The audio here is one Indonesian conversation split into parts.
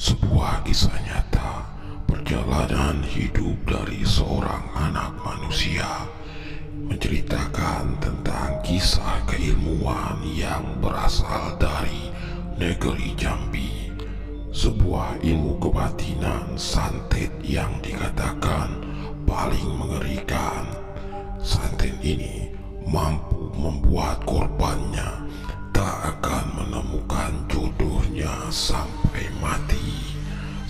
Sebuah kisah nyata perjalanan hidup dari seorang anak manusia, menceritakan tentang kisah keilmuan yang berasal dari negeri Jambi. Sebuah ilmu kebatinan santet yang dikatakan paling mengerikan. Santet ini mampu membuat korbannya tak akan menemukan jodohnya sampai mati.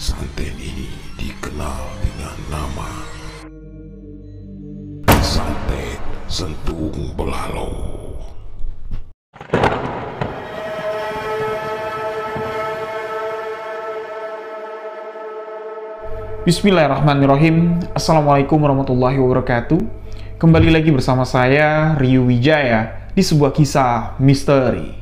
Santet ini dikenal dengan nama Santet Sentung Belalo. Bismillahirrahmanirrahim. Assalamualaikum warahmatullahi wabarakatuh. Kembali lagi bersama saya, Ryu Wijaya, di sebuah kisah misteri.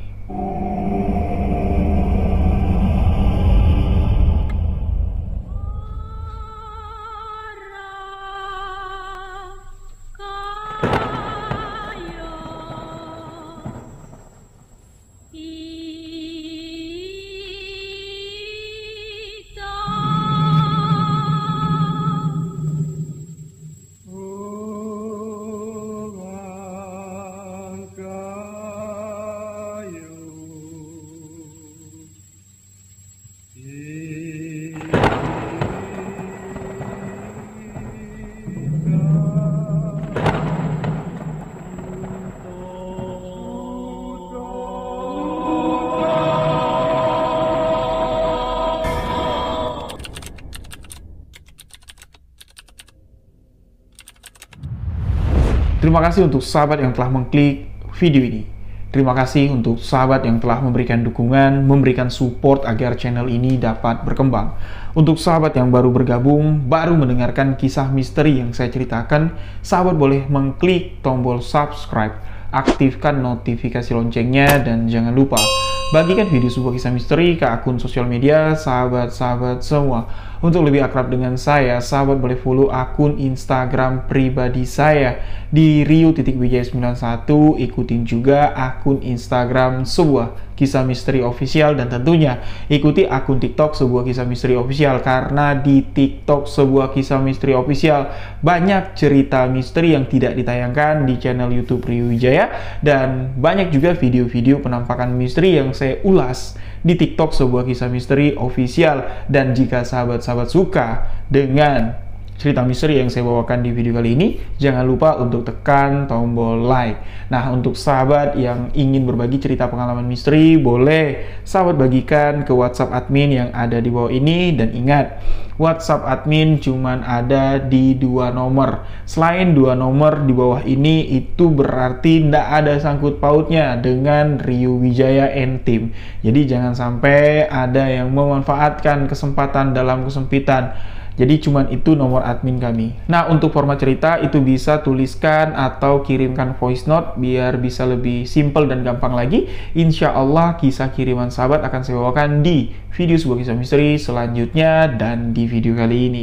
Terima kasih untuk sahabat yang telah mengklik video ini. Terima kasih untuk sahabat yang telah memberikan dukungan, memberikan support agar channel ini dapat berkembang. Untuk sahabat yang baru bergabung, baru mendengarkan kisah misteri yang saya ceritakan, sahabat boleh mengklik tombol subscribe, aktifkan notifikasi loncengnya, dan jangan lupa bagikan video sebuah kisah misteri ke akun sosial media sahabat-sahabat semua. Untuk lebih akrab dengan saya, sahabat boleh follow akun Instagram pribadi saya di Ryu.wijaya91. Ikutin juga akun Instagram sebuah kisah misteri official, dan tentunya ikuti akun TikTok sebuah kisah misteri official, karena di TikTok sebuah kisah misteri official banyak cerita misteri yang tidak ditayangkan di channel YouTube Ryu Wijaya, dan banyak juga video-video penampakan misteri yang saya ulas di TikTok sebuah kisah misteri official. Dan jika sahabat-sahabat suka dengan cerita misteri yang saya bawakan di video kali ini, jangan lupa untuk tekan tombol like. Nah, untuk sahabat yang ingin berbagi cerita pengalaman misteri, boleh sahabat bagikan ke WhatsApp admin yang ada di bawah ini. Dan ingat, WhatsApp admin cuman ada di 2 nomor. Selain 2 nomor di bawah ini, itu berarti tidak ada sangkut pautnya dengan Ryu Wijaya and Team. Jadi jangan sampai ada yang memanfaatkan kesempatan dalam kesempitan. Jadi cuman itu nomor admin kami. Nah, untuk format cerita itu bisa tuliskan atau kirimkan voice note biar bisa lebih simple dan gampang lagi. Insya Allah kisah kiriman sahabat akan saya bawakan di video sebuah kisah misteri selanjutnya. Dan di video kali ini,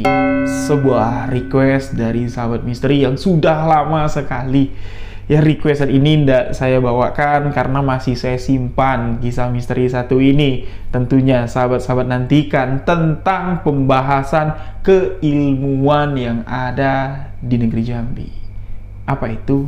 sebuah request dari sahabat misteri yang sudah lama sekali. Ya, requestan ini tidak saya bawakan karena masih saya simpan kisah misteri satu ini. Tentunya sahabat-sahabat nantikan tentang pembahasan keilmuan yang ada di negeri Jambi. Apa itu?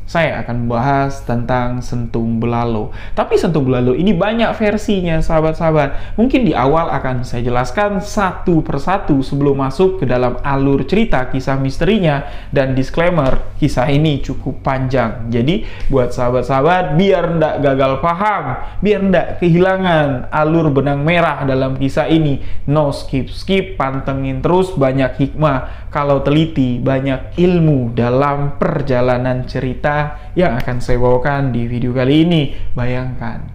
Saya akan membahas tentang Sentung Belalo. Tapi Sentung Belalo ini banyak versinya, sahabat-sahabat. Mungkin di awal akan saya jelaskan satu persatu sebelum masuk ke dalam alur cerita kisah misterinya. Dan disclaimer, kisah ini cukup panjang. Jadi buat sahabat-sahabat, biar ndak gagal paham, biar ndak kehilangan alur benang merah dalam kisah ini, no skip-skip, pantengin terus, banyak hikmah. Kalau teliti, banyak ilmu dalam perjalanan cerita yang akan saya bawakan di video kali ini. Bayangkan,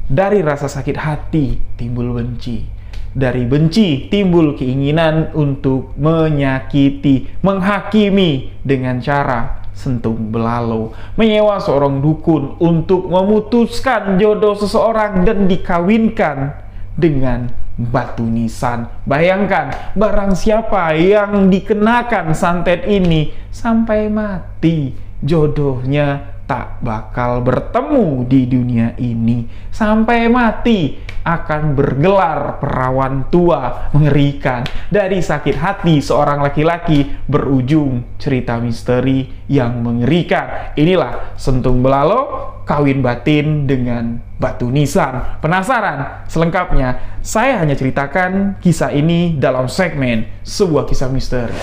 dari rasa sakit hati timbul benci, dari benci timbul keinginan untuk menyakiti, menghakimi dengan cara Sentung Belalo, menyewa seorang dukun untuk memutuskan jodoh seseorang dan dikawinkan dengan batu nisan. Bayangkan, barang siapa yang dikenakan santet ini sampai mati, jodohnya tak bakal bertemu di dunia ini. Sampai mati akan bergelar perawan tua mengerikan. Dari sakit hati seorang laki-laki berujung cerita misteri yang mengerikan. Inilah Sentung Belalo, kawin batin dengan batu nisan. Penasaran selengkapnya? Saya hanya ceritakan kisah ini dalam segmen Sebuah Kisah Misteri.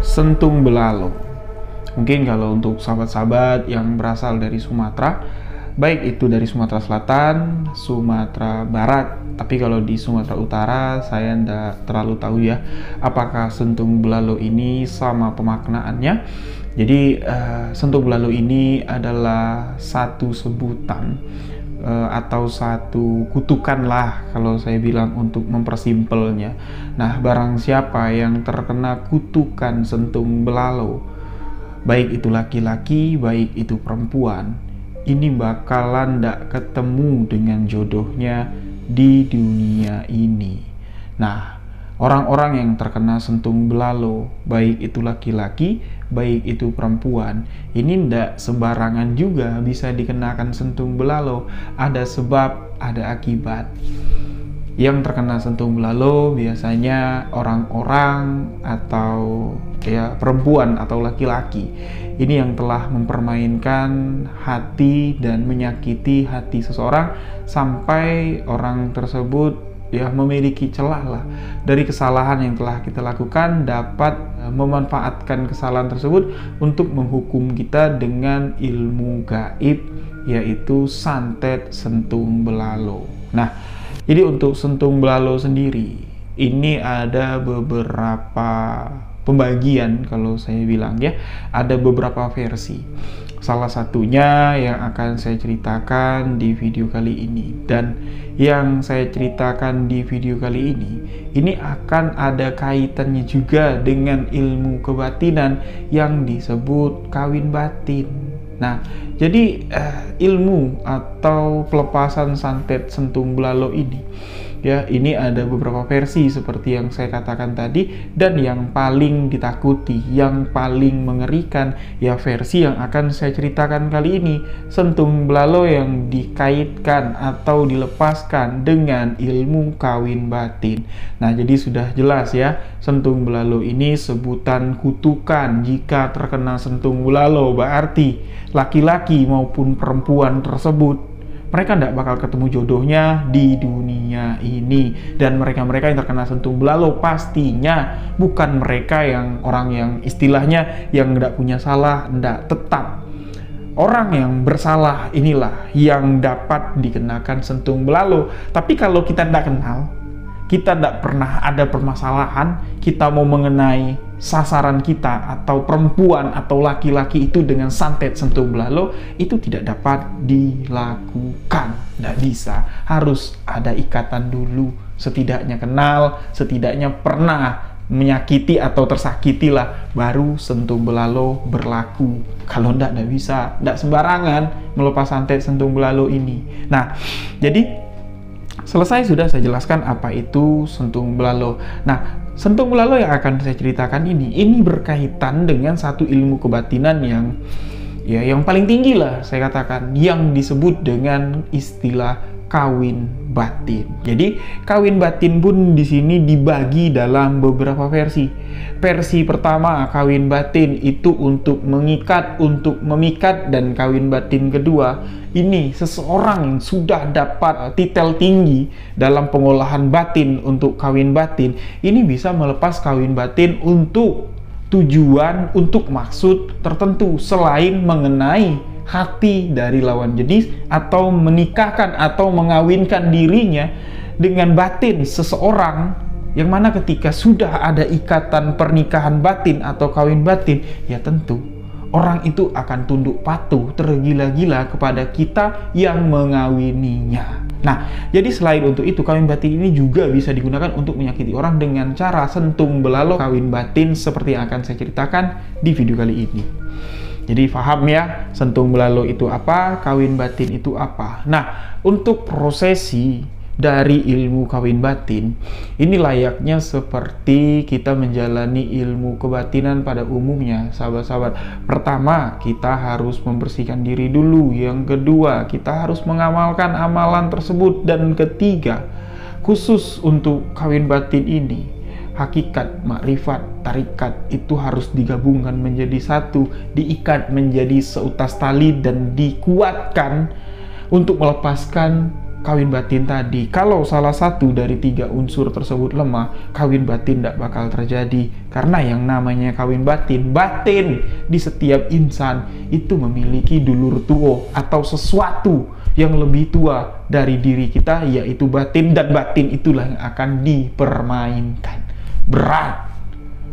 Sentung Belalo. Mungkin kalau untuk sahabat-sahabat yang berasal dari Sumatera, baik itu dari Sumatera Selatan, Sumatera Barat, tapi kalau di Sumatera Utara saya tidak terlalu tahu ya apakah Sentung Belalo ini sama pemaknaannya. Jadi Sentung Belalo ini adalah satu sebutan atau satu kutukan lah kalau saya bilang untuk mempersimpelnya. Nah, barang siapa yang terkena kutukan Sentung Belalo, baik itu laki-laki, baik itu perempuan, ini bakalan ndak ketemu dengan jodohnya di dunia ini. Nah, orang-orang yang terkena Sentung Belalo, baik itu laki-laki, baik itu perempuan, ini ndak sembarangan juga bisa dikenakan Sentung Belalo. Ada sebab, ada akibat. Yang terkena Sentung Belalo biasanya orang-orang atau ya perempuan atau laki-laki ini yang telah mempermainkan hati dan menyakiti hati seseorang sampai orang tersebut ya memiliki celah lah dari kesalahan yang telah kita lakukan, dapat memanfaatkan kesalahan tersebut untuk menghukum kita dengan ilmu gaib, yaitu santet Sentung Belalo. Nah, jadi untuk Sentung Belalo sendiri ini ada beberapa pembagian, kalau saya bilang ya, ada beberapa versi. Salah satunya yang akan saya ceritakan di video kali ini, dan yang saya ceritakan di video kali ini akan ada kaitannya juga dengan ilmu kebatinan yang disebut kawin batin. Nah, jadi ilmu atau pelepasan santet Sentung Belalo ini ya, ini ada beberapa versi seperti yang saya katakan tadi, dan yang paling ditakuti, yang paling mengerikan ya versi yang akan saya ceritakan kali ini, Sentung Belalo yang dikaitkan atau dilepaskan dengan ilmu kawin batin. Nah, jadi sudah jelas ya, Sentung Belalo ini sebutan kutukan. Jika terkena Sentung Belalo berarti laki-laki maupun perempuan tersebut mereka tidak bakal ketemu jodohnya di dunia ini. Dan mereka-mereka yang terkena Sentung Belalo pastinya bukan mereka yang orang yang istilahnya yang tidak punya salah, tidak, tetap orang yang bersalah inilah yang dapat dikenakan Sentung Belalo. Tapi kalau kita tidak kenal, kita tidak pernah ada permasalahan, kita mau mengenai sasaran kita atau perempuan atau laki-laki itu dengan santet Sentung Belalo, itu tidak dapat dilakukan, tidak bisa. Harus ada ikatan dulu, setidaknya kenal, setidaknya pernah menyakiti atau tersakiti lah, baru Sentung Belalo berlaku. Kalau tidak bisa, tidak sembarangan melepas santet Sentung Belalo ini. Nah, jadi selesai sudah saya jelaskan apa itu Sentung Belalo. Nah, Sentung Belalo yang akan saya ceritakan ini berkaitan dengan satu ilmu kebatinan yang ya yang paling tinggi lah saya katakan, yang disebut dengan istilah kawin batin. Jadi kawin batin pun di sini dibagi dalam beberapa versi. Versi pertama kawin batin itu untuk mengikat, untuk memikat, dan kawin batin kedua ini seseorang yang sudah dapat titel tinggi dalam pengolahan batin untuk kawin batin ini bisa melepas kawin batin untuk tujuan, untuk maksud tertentu selain mengenai hati dari lawan jenis atau menikahkan atau mengawinkan dirinya dengan batin seseorang, yang mana ketika sudah ada ikatan pernikahan batin atau kawin batin, ya tentu orang itu akan tunduk patuh tergila-gila kepada kita yang mengawininya. Nah, jadi selain untuk itu, kawin batin ini juga bisa digunakan untuk menyakiti orang dengan cara Sentung Belalo kawin batin seperti yang akan saya ceritakan di video kali ini. Jadi paham ya, Sentung Belalo itu apa, kawin batin itu apa. Nah, untuk prosesi dari ilmu kawin batin, ini layaknya seperti kita menjalani ilmu kebatinan pada umumnya, sahabat-sahabat. Pertama, kita harus membersihkan diri dulu. Yang kedua, kita harus mengamalkan amalan tersebut. Dan ketiga, khusus untuk kawin batin ini, hakikat, makrifat, tarikat itu harus digabungkan menjadi satu, diikat menjadi seutas tali dan dikuatkan untuk melepaskan kawin batin tadi. Kalau salah satu dari 3 unsur tersebut lemah, kawin batin tidak bakal terjadi. Karena yang namanya kawin batin, batin di setiap insan itu memiliki dulur tua atau sesuatu yang lebih tua dari diri kita, yaitu batin, dan batin itulah yang akan dipermainkan. Berat.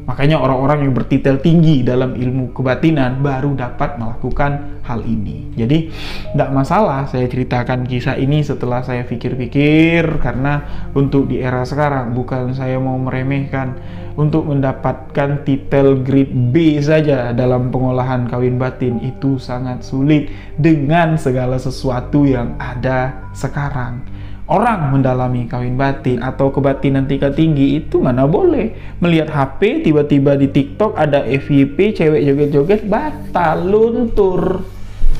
Makanya orang-orang yang bertitel tinggi dalam ilmu kebatinan baru dapat melakukan hal ini. Jadi tidak masalah saya ceritakan kisah ini setelah saya pikir-pikir, karena untuk di era sekarang bukan saya mau meremehkan. Untuk mendapatkan titel grade B saja dalam pengolahan kawin batin itu sangat sulit dengan segala sesuatu yang ada sekarang. Orang mendalami kawin batin atau kebatinan tingkat tinggi itu mana boleh melihat HP, tiba-tiba di TikTok ada FYP, cewek joget-joget, batal, luntur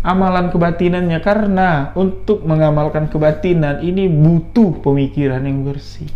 amalan kebatinannya. Karena untuk mengamalkan kebatinan ini butuh pemikiran yang bersih.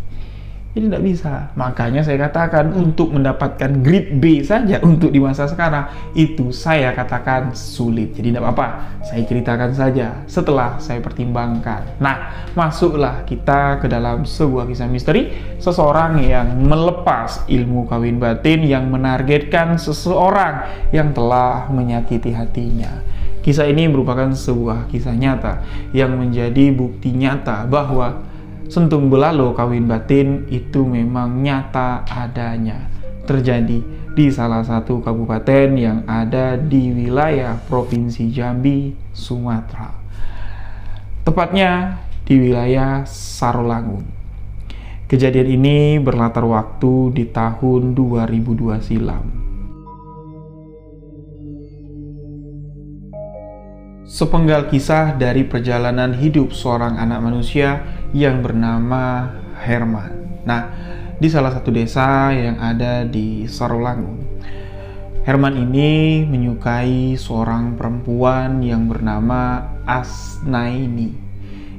Jadi tidak bisa. Makanya saya katakan untuk mendapatkan grade B saja untuk di masa sekarang itu saya katakan sulit. Jadi tidak apa-apa, saya ceritakan saja setelah saya pertimbangkan. Nah, masuklah kita ke dalam sebuah kisah misteri seseorang yang melepas ilmu kawin batin yang menargetkan seseorang yang telah menyakiti hatinya. Kisah ini merupakan sebuah kisah nyata yang menjadi bukti nyata bahwa sentung belalo kawin batin itu memang nyata adanya terjadi di salah satu kabupaten yang ada di wilayah Provinsi Jambi, Sumatera. Tepatnya di wilayah Sarolangun. Kejadian ini berlatar waktu di tahun 2002 silam. Sepenggal kisah dari perjalanan hidup seorang anak manusia yang bernama Herman. Nah, di salah satu desa yang ada di Sarolangun, Herman ini menyukai seorang perempuan yang bernama Asnaini,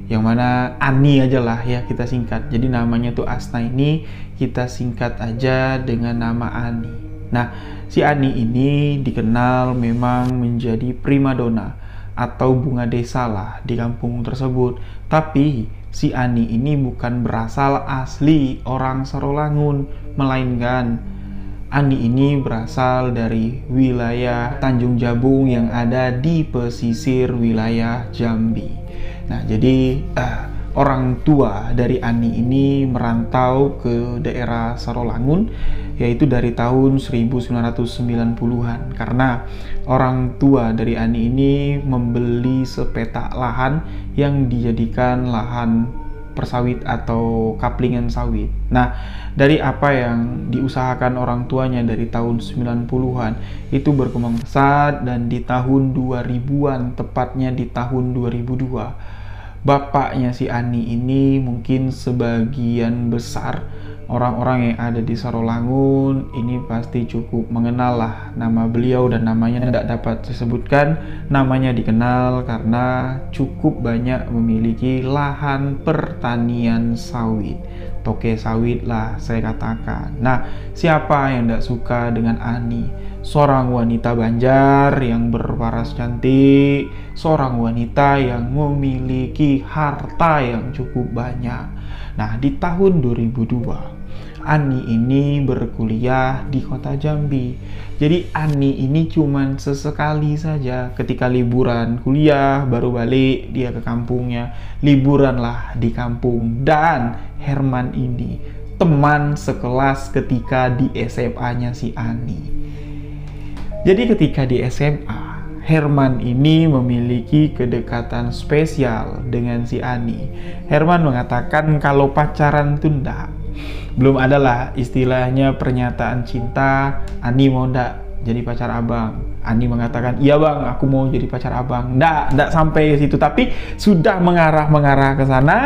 yang mana Ani aja lah ya kita singkat. Jadi namanya tuh Asnaini, kita singkat aja dengan nama Ani. Nah, si Ani ini dikenal memang menjadi primadona atau bunga desa lah di kampung tersebut. Tapi si Ani ini bukan berasal asli orang Sarolangun, melainkan Ani ini berasal dari wilayah Tanjung Jabung yang ada di pesisir wilayah Jambi. Nah, jadi orang tua dari Ani ini merantau ke daerah Sarolangun, yaitu dari tahun 1990-an, karena orang tua dari Ani ini membeli sepetak lahan yang dijadikan lahan persawit atau kaplingan sawit. Nah, dari apa yang diusahakan orang tuanya dari tahun 90-an itu berkembang pesat, dan di tahun 2000-an, tepatnya di tahun 2002, bapaknya si Ani ini mungkin sebagian besar orang-orang yang ada di Sarolangun ini pasti cukup mengenal lah nama beliau, dan namanya tidak dapat saya sebutkan. Namanya dikenal karena cukup banyak memiliki lahan pertanian sawit, toke sawit lah saya katakan. Nah, siapa yang tidak suka dengan Ani? Seorang wanita Banjar yang berparas cantik, seorang wanita yang memiliki harta yang cukup banyak. Nah, di tahun 2002 Ani ini berkuliah di kota Jambi. Jadi Ani ini cuman sesekali saja ketika liburan kuliah baru balik dia ke kampungnya, liburan lah di kampung. Dan Herman ini teman sekelas ketika di SMA-nya si Ani. Jadi ketika di SMA, Herman ini memiliki kedekatan spesial dengan si Ani. Herman mengatakan kalau pacaran itu enggak. Belum adalah istilahnya pernyataan cinta, Ani mau enggak jadi pacar abang. Ani mengatakan, iya bang, aku mau jadi pacar abang. Nggak sampai ke situ, tapi sudah mengarah ke sana.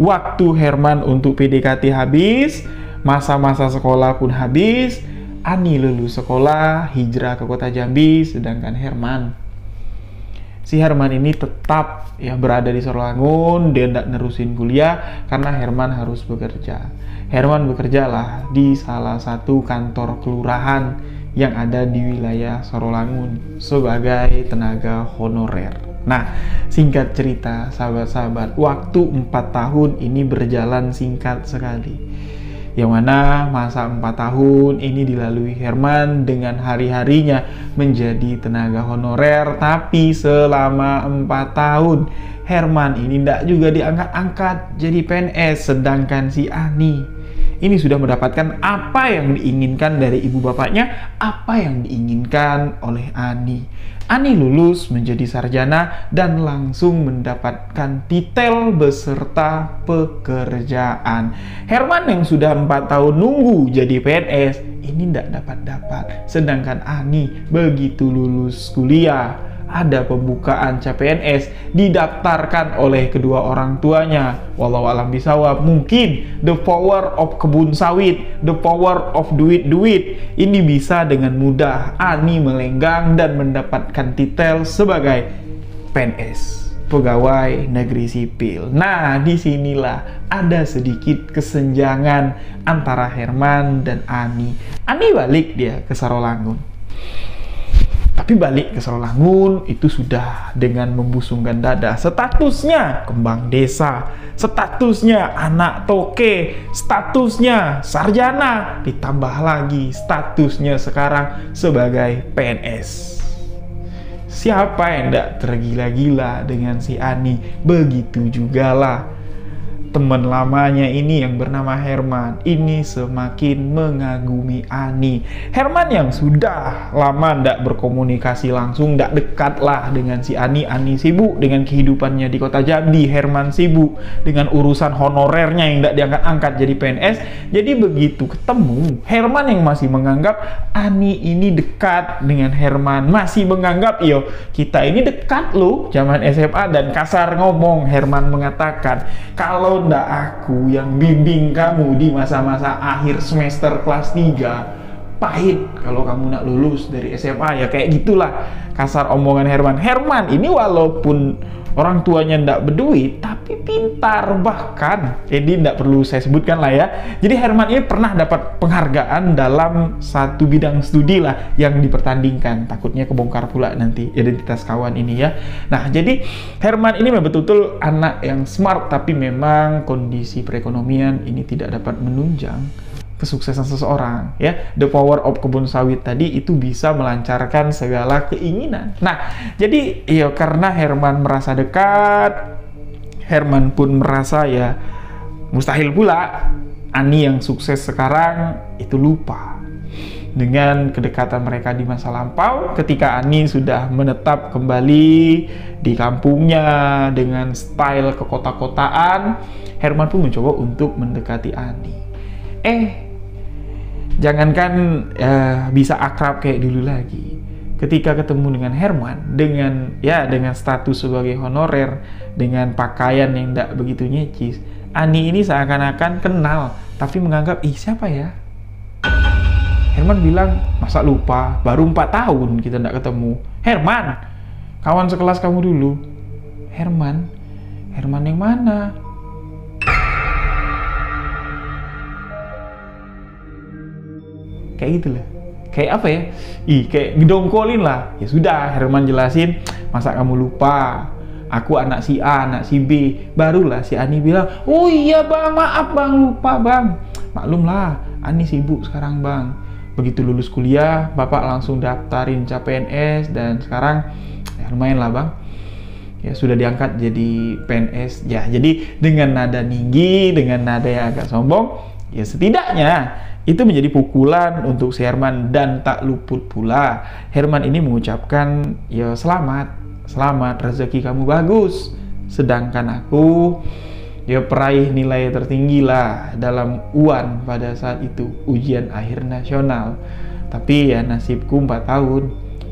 Waktu Herman untuk PDKT habis, masa-masa sekolah pun habis. Ani lulus sekolah, hijrah ke kota Jambi, sedangkan si Herman ini tetap ya berada di Sorolangun. Dia tidak nerusin kuliah karena Herman harus bekerja. Herman bekerjalah di salah satu kantor kelurahan yang ada di wilayah Sorolangun sebagai tenaga honorer. Nah, singkat cerita sahabat-sahabat, waktu 4 tahun ini berjalan singkat sekali. Yang mana masa 4 tahun ini dilalui Herman dengan hari-harinya menjadi tenaga honorer. Tapi selama 4 tahun Herman ini tidak juga diangkat-angkat jadi PNS. Sedangkan si Ani ini sudah mendapatkan apa yang diinginkan dari ibu bapaknya, apa yang diinginkan oleh Ani. Ani lulus menjadi sarjana dan langsung mendapatkan titel beserta pekerjaan. Herman yang sudah 4 tahun nunggu jadi PNS, ini tidak dapat. Sedangkan Ani begitu lulus kuliah, ada pembukaan CPNS, didaftarkan oleh kedua orang tuanya. Walau alam bisawab, mungkin the power of kebun sawit, the power of duit, ini bisa dengan mudah Ani melenggang dan mendapatkan titel sebagai PNS, pegawai negeri sipil. Nah, disinilah ada sedikit kesenjangan antara Herman dan Ani. Ani balik dia ke Sorolangun. Tapi balik ke Sorolangun itu sudah dengan membusungkan dada. Statusnya kembang desa, statusnya anak toke, statusnya sarjana, ditambah lagi statusnya sekarang sebagai PNS. Siapa yang tidak tergila-gila dengan si Ani? Begitu jugalah teman lamanya ini yang bernama Herman ini semakin mengagumi Ani. Herman yang sudah lama tidak berkomunikasi langsung, tidak dekat lah dengan si Ani. Ani sibuk dengan kehidupannya di kota Jambi, Herman sibuk dengan urusan honorernya yang tidak diangkat-angkat jadi PNS. Jadi begitu ketemu, Herman yang masih menganggap Ani ini dekat dengan Herman, masih menganggap yo kita ini dekat loh zaman SMA, dan kasar ngomong Herman mengatakan, kalau ndak aku yang bimbing kamu di masa-masa akhir semester kelas 3, pahit kalau kamu nak lulus dari SMA. Ya kayak gitulah kasar omongan Herman. Herman ini walaupun orang tuanya ndak berduit, tapi pintar bahkan. Jadi ndak perlu saya sebutkan lah ya. Jadi Herman ini pernah dapat penghargaan dalam satu bidang studi lah yang dipertandingkan. Takutnya kebongkar pula nanti identitas kawan ini ya. Nah, jadi Herman ini betul-betul anak yang smart, tapi memang kondisi perekonomian ini tidak dapat menunjang kesuksesan seseorang ya. The power of kebun sawit tadi itu bisa melancarkan segala keinginan. Nah, jadi ya karena Herman merasa dekat, Herman pun merasa ya mustahil pula Ani yang sukses sekarang itu lupa dengan kedekatan mereka di masa lampau. Ketika Ani sudah menetap kembali di kampungnya dengan style kekota-kotaan, Herman pun mencoba untuk mendekati Ani. Jangankan bisa akrab kayak dulu lagi. Ketika ketemu dengan Herman, dengan status sebagai honorer, dengan pakaian yang tidak begitu nyecis, Ani ini seakan-akan kenal, tapi menganggap, siapa ya? Herman bilang, masa lupa, baru 4 tahun kita tidak ketemu. Herman, kawan sekelas kamu dulu. Herman yang mana? Kayak gitu lah. Kayak apa ya? Kayak ngedongkolin lah. Ya sudah, Herman jelasin, masa kamu lupa? Aku anak si A, anak si B. Barulah si Ani bilang, oh iya bang, maaf bang, lupa bang. Maklum lah, Ani sibuk sekarang bang. Begitu lulus kuliah, bapak langsung daftarin CPNS, dan sekarang ya lumayan lah bang. Ya sudah diangkat jadi PNS. Ya, jadi dengan nada tinggi, dengan nada yang agak sombong, ya setidaknya itu menjadi pukulan untuk si Herman. Dan tak luput pula Herman ini mengucapkan, ya selamat, rezeki kamu bagus. Sedangkan aku ya peraih nilai tertinggi lah dalam UAN pada saat itu, ujian akhir nasional. Tapi ya nasibku 4 tahun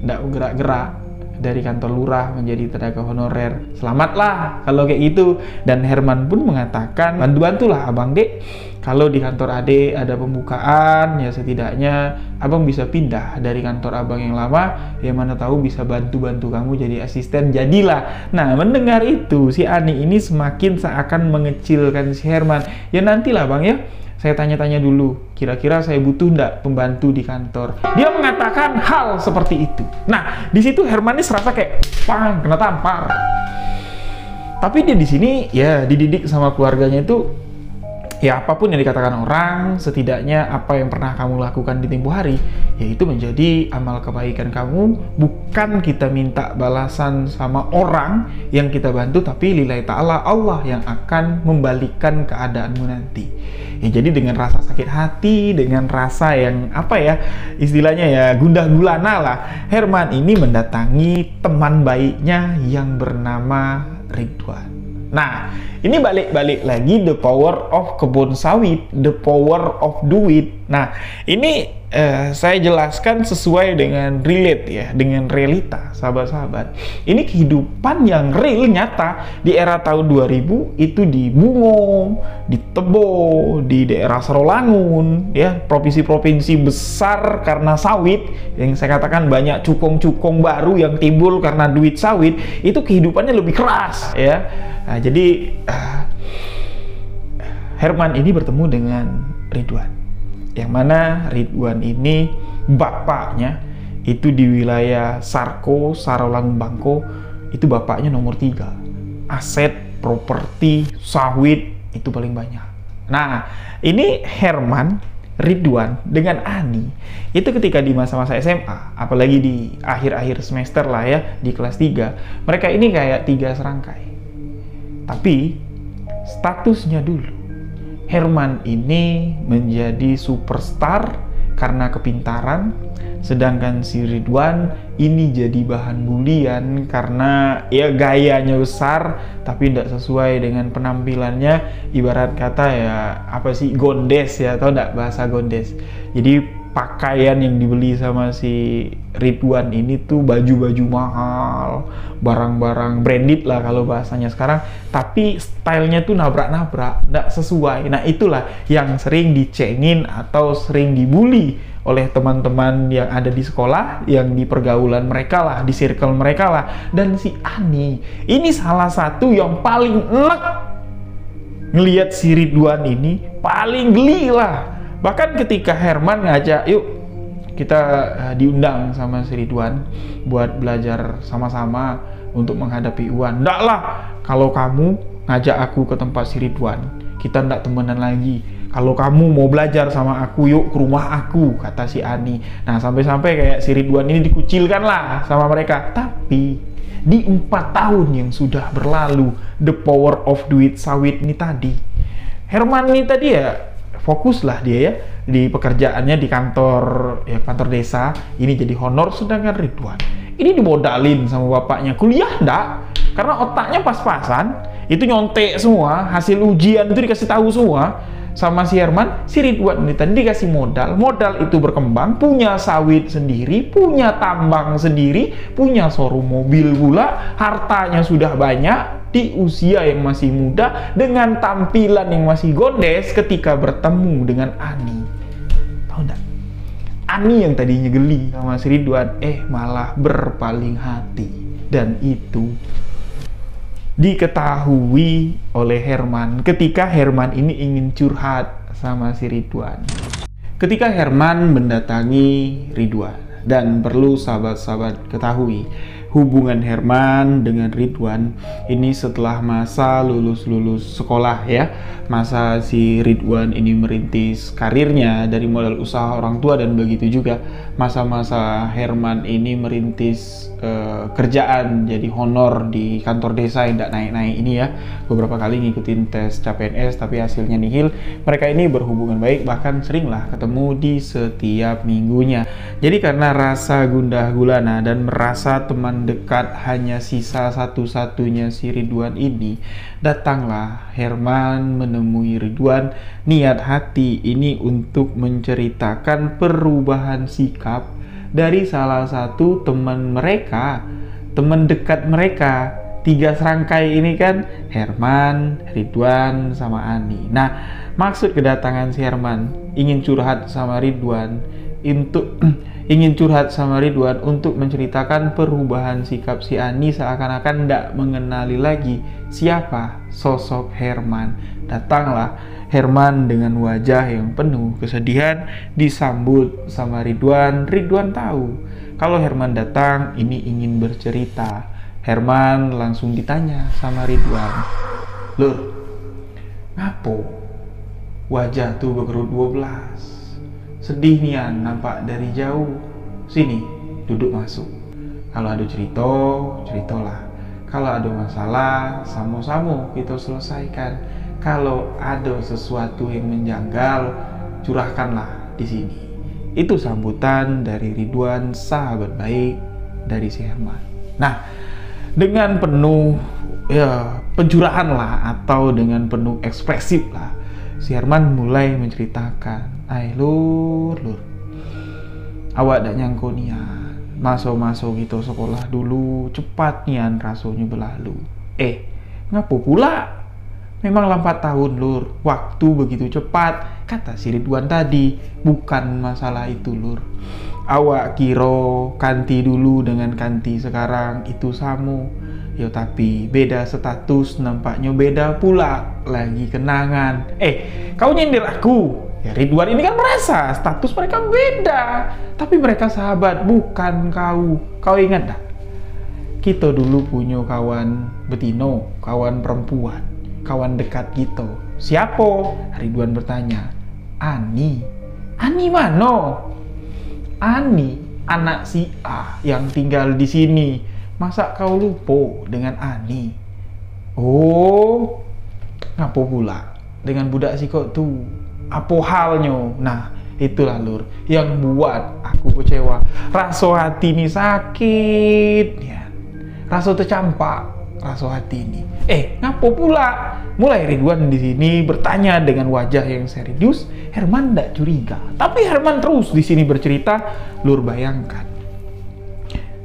nggak gerak-gerak dari kantor lurah menjadi tenaga honorer. Selamatlah kalau kayak gitu. Dan Herman pun mengatakan, bantu-bantulah abang dek, kalau di kantor adek ada pembukaan, ya setidaknya abang bisa pindah dari kantor abang yang lama, ya mana tahu bisa bantu-bantu kamu jadi asisten, jadilah. Nah, mendengar itu si Ani ini semakin seakan mengecilkan si Herman. Ya nantilah bang ya, saya tanya-tanya dulu, kira-kira saya butuh nggak pembantu di kantor. Dia mengatakan hal seperti itu. Nah, di situ Herman ini serasa kayak pang, kena tampar. Tapi dia di sini ya dididik sama keluarganya itu, ya apapun yang dikatakan orang, setidaknya apa yang pernah kamu lakukan di tempo hari, yaitu menjadi amal kebaikan kamu. Bukan kita minta balasan sama orang yang kita bantu, tapi lillahi ta'ala, Allah yang akan membalikkan keadaanmu nanti. Ya, jadi dengan rasa sakit hati, dengan rasa yang apa ya, istilahnya ya gundah gulana lah, Herman ini mendatangi teman baiknya yang bernama Ridwan. Nah, ini balik-balik lagi the power of kebun sawit, the power of duit. Nah, ini saya jelaskan sesuai dengan relate ya, dengan realita, sahabat-sahabat. Ini kehidupan yang real, nyata di era tahun 2000 itu di Bungo, di Tebo, di daerah Serolangun, ya, provinsi-provinsi besar karena sawit, yang saya katakan banyak cukong-cukong baru yang timbul karena duit sawit, itu kehidupannya lebih keras, ya. Nah, jadi Herman ini bertemu dengan Ridwan, yang mana Ridwan ini bapaknya itu di wilayah Sarko, Sarolangun Bangko, itu bapaknya nomor 3. Aset, properti, sawit itu paling banyak. Nah, ini Herman, Ridwan dengan Ani itu ketika di masa-masa SMA, apalagi di akhir-akhir semester lah ya, di kelas 3, mereka ini kayak 3 serangkai. Tapi statusnya dulu, Herman ini menjadi superstar karena kepintaran, sedangkan si Ridwan ini jadi bahan bulian karena ya gayanya besar tapi tidak sesuai dengan penampilannya. Ibarat kata ya apa sih, gondes ya, atau enggak bahasa gondes. Jadi pakaian yang dibeli sama si Ridwan ini tuh baju-baju mahal, barang-barang branded lah kalau bahasanya sekarang, tapi stylenya tuh nabrak-nabrak, nggak sesuai. Nah, itulah yang sering dicengin atau sering dibully oleh teman-teman yang ada di sekolah, yang di pergaulan mereka lah, di circle mereka lah. Dan si Ani ini salah satu yang paling enek ngelihat si Ridwan ini, paling geli lah. Bahkan ketika Herman ngajak, yuk kita diundang sama si Ridwan buat belajar sama-sama untuk menghadapi UAN. Nggak lah, kalau kamu ngajak aku ke tempat si Ridwan, kita nggak temenan lagi. Kalau kamu mau belajar sama aku, yuk ke rumah aku, kata si Ani. Nah, sampai-sampai kayak si Ridwan ini dikucilkan lah sama mereka. Tapi di 4 tahun yang sudah berlalu, the power of duit sawit ini tadi, Herman ini tadi ya fokuslah dia ya di pekerjaannya di kantor, ya kantor desa ini jadi honor. Sedangkan Ridwan ini dimodalin sama bapaknya, kuliah enggak, karena otaknya pas-pasan, itu nyontek semua, hasil ujian itu dikasih tahu semua sama si Herman. Si Ridwan ini tadi dikasih modal itu berkembang, punya sawit sendiri, punya tambang sendiri, punya showroom mobil pula, hartanya sudah banyak di usia yang masih muda, dengan tampilan yang masih gondes. Ketika bertemu dengan Ani, tahu enggak? Ani yang tadinya geli sama si Ridwan, malah berpaling hati. Dan itu diketahui oleh Herman ketika Herman ini ingin curhat sama si Ridwan. Ketika Herman mendatangi Ridwan, dan perlu sahabat-sahabat ketahui, hubungan Herman dengan Ridwan ini setelah masa lulus sekolah ya, masa si Ridwan ini merintis karirnya dari modal usaha orang tua, dan begitu juga masa-masa Herman ini merintis kerjaan jadi honor di kantor desa yang tidak naik-naik ini ya. Beberapa kali ngikutin tes CPNS tapi hasilnya nihil. Mereka ini berhubungan baik, bahkan seringlah ketemu di setiap minggunya. Jadi karena rasa gundah gulana dan merasa teman dekat hanya sisa satu-satunya si Ridwan ini, datanglah Herman menemui Ridwan. Niat hati ini untuk menceritakan perubahan sikap dari salah satu teman mereka, teman dekat mereka. 3 serangkai ini kan Herman, Ridwan, sama Ani. Nah, maksud kedatangan si Herman ingin curhat sama Ridwan untuk menceritakan perubahan sikap si Ani seakan-akan tidak mengenali lagi siapa sosok Herman. Datanglah Herman dengan wajah yang penuh kesedihan disambut sama Ridwan. Ridwan tahu kalau Herman datang ini ingin bercerita. Herman langsung ditanya sama Ridwan, "Lur, ngapo wajah tuh berkerut 12? Sedih nian nampak dari jauh. Sini, duduk masuk. Kalau ada cerita, ceritalah. Kalau ada masalah, sama-sama kita selesaikan. Kalau ada sesuatu yang menjanggal, curahkanlah di sini." Itu sambutan dari Ridwan, sahabat baik dari si Herman. Nah, dengan penuh pencurahan lah, atau dengan penuh ekspresif lah, si Herman mulai menceritakan, lur, awak dak nyangko nian, maso gitu sekolah dulu cepat nian rasanya berlalu. Ngapo pula? Memang 4 tahun lur, waktu begitu cepat, kata si Ridwan tadi. Bukan masalah itu lur. Awak kiro kanti dulu dengan kanti sekarang itu sama. Yo tapi beda status, nampaknya beda pula lagi kenangan. Kau nyindir aku? Ya Ridwan ini kan merasa status mereka beda, tapi mereka sahabat, bukan kau. Kau ingat dah? Kita dulu punya kawan betino, kawan perempuan, kawan dekat kita. Siapa? Ridwan bertanya. Ani. Ani mana? Ani, anak si A yang tinggal di sini. Masa kau lupa dengan Ani? Oh, ngapo pula dengan budak si kok tuh? Apa halnya? Nah, itulah lur yang buat aku kecewa. Rasa hati ini sakit ya. Rasa tercampak, rasa hati ini. Ngapo pula? Mulai Ridwan di sini bertanya dengan wajah yang serius. Herman tidak curiga, tapi Herman terus di sini bercerita. Lur bayangkan,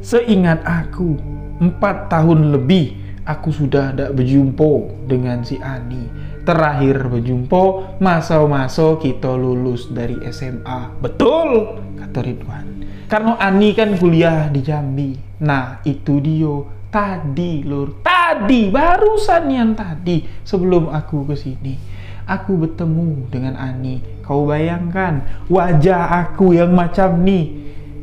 seingat aku 4 tahun lebih aku sudah tidak berjumpa dengan si Ani. Terakhir berjumpa masa-masa kita lulus dari SMA. Betul, kata Ridwan. Karena Ani kan kuliah di Jambi. Nah, itu dia. Tadi lur, tadi barusan yang tadi sebelum aku kesini, aku bertemu dengan Ani. Kau bayangkan wajah aku yang macam nih,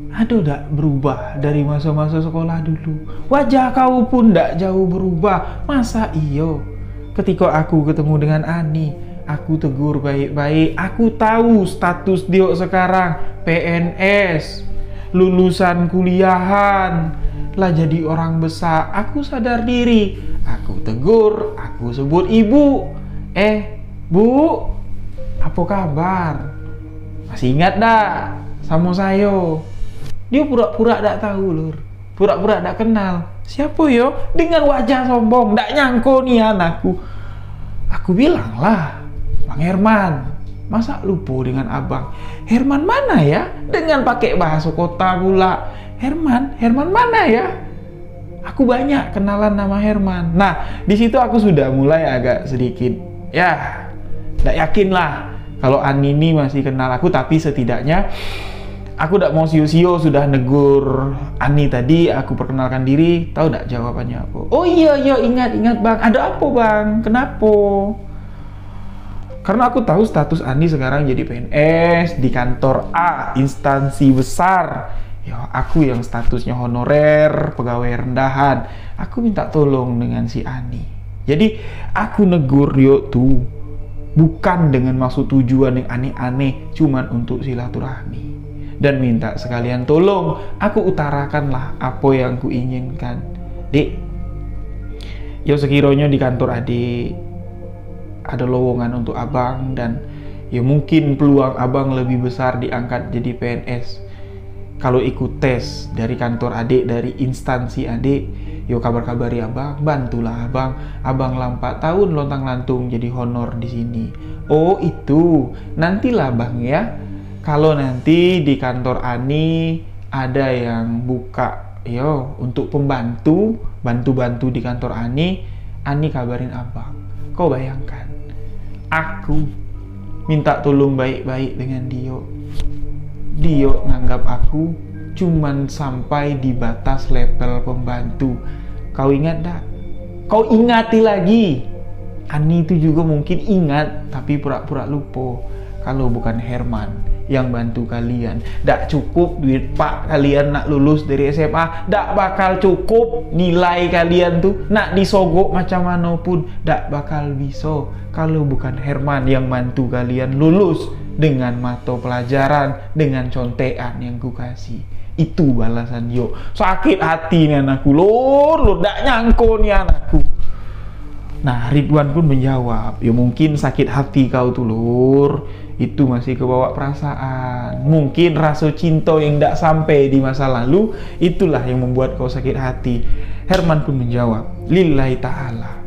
aduh dak berubah dari masa-masa sekolah dulu. Wajah kau pun dak jauh berubah. Masa iyo? Ketika aku ketemu dengan Ani, aku tegur baik-baik. Aku tahu status dia sekarang PNS, lulusan kuliahan, lah jadi orang besar. Aku sadar diri, aku tegur, aku sebut ibu. Bu, apa kabar? Masih ingat dak sama saya? Dia pura-pura dak tahu lur, pura-pura dak kenal. Siapa yo? Dengan wajah sombong, dak nyangko nih anakku. Aku bilang lah, Bang Herman, masa lupa dengan abang? Herman mana ya? Dengan pakai bahasa kota pula. Herman mana ya? Aku banyak kenalan nama Herman. Nah, di situ aku sudah mulai agak sedikit, ya, tidak yakin lah kalau Ani ini masih kenal aku. Tapi setidaknya aku tidak mau sio-sio, sudah negur Ani tadi. Aku perkenalkan diri. Tahu tidak jawabannya apa? Oh iya ingat bang. Ada apa bang? Kenapa? Karena aku tahu status Ani sekarang jadi PNS di kantor A, instansi besar. Ya, aku yang statusnya honorer, pegawai rendahan. Aku minta tolong dengan si Ani. Jadi aku negur dia tuh bukan dengan maksud tujuan yang aneh-aneh, cuman untuk silaturahmi dan minta sekalian tolong. Aku utarakanlah apa yang ku inginkan. Dek, ya sekiranya di kantor adik ada lowongan untuk abang, dan ya mungkin peluang abang lebih besar diangkat jadi PNS. Kalau ikut tes dari kantor adik, dari instansi adik, yo kabar-kabari abang, bantulah abang. Abang 4 tahun lontang-lantung jadi honor di sini. Oh itu, nantilah bang ya. Kalau nanti di kantor Ani ada yang buka untuk bantu-bantu di kantor Ani kabarin abang. Kau bayangkan, aku minta tolong baik-baik dengan Dio nganggap aku cuman sampai di batas level pembantu. Kau ingat dak? Kau ingati lagi. Ani itu juga mungkin ingat, tapi pura-pura lupa. Kalau bukan Herman yang bantu kalian, dak cukup duit pak kalian nak lulus dari SMA, dak bakal cukup nilai kalian tuh nak disogok macam mana pun, dak bakal bisa kalau bukan Herman yang bantu kalian lulus dengan mata pelajaran, dengan contekan yang ku kasih. Itu balasan Dio. Sakit hati nih anakku, lur, dak nyangko nih anakku. Nah, Ridwan pun menjawab, ya mungkin sakit hati kau tuh lur, itu masih kebawa perasaan. Mungkin rasa cinta yang tidak sampai di masa lalu, itulah yang membuat kau sakit hati. Herman pun menjawab, lillahi ta'ala.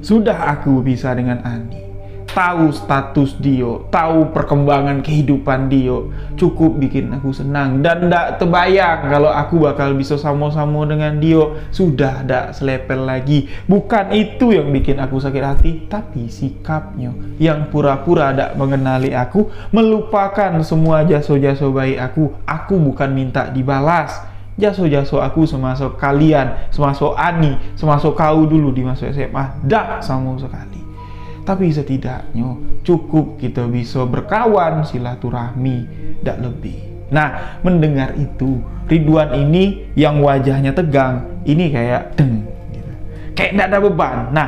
Sudah aku bisa dengan Ani, tahu status Dio, tahu perkembangan kehidupan Dio, cukup bikin aku senang. Dan tidak terbayang kalau aku bakal bisa sama-sama dengan Dio. Sudah tidak selepel lagi. Bukan itu yang bikin aku sakit hati, tapi sikapnya yang pura-pura tidak mengenali aku, melupakan semua jasa-jasa baik aku. Aku bukan minta dibalas jasa-jasa aku semasa kalian, semasa Ani, semasa kau dulu di masa SMA, tidak sama sekali. Tapi setidaknya cukup kita bisa berkawan, silaturahmi, tidak lebih. Nah, mendengar itu, Ridwan ini yang wajahnya tegang, ini kayak deng, gitu. Kayak tidak ada beban. Nah,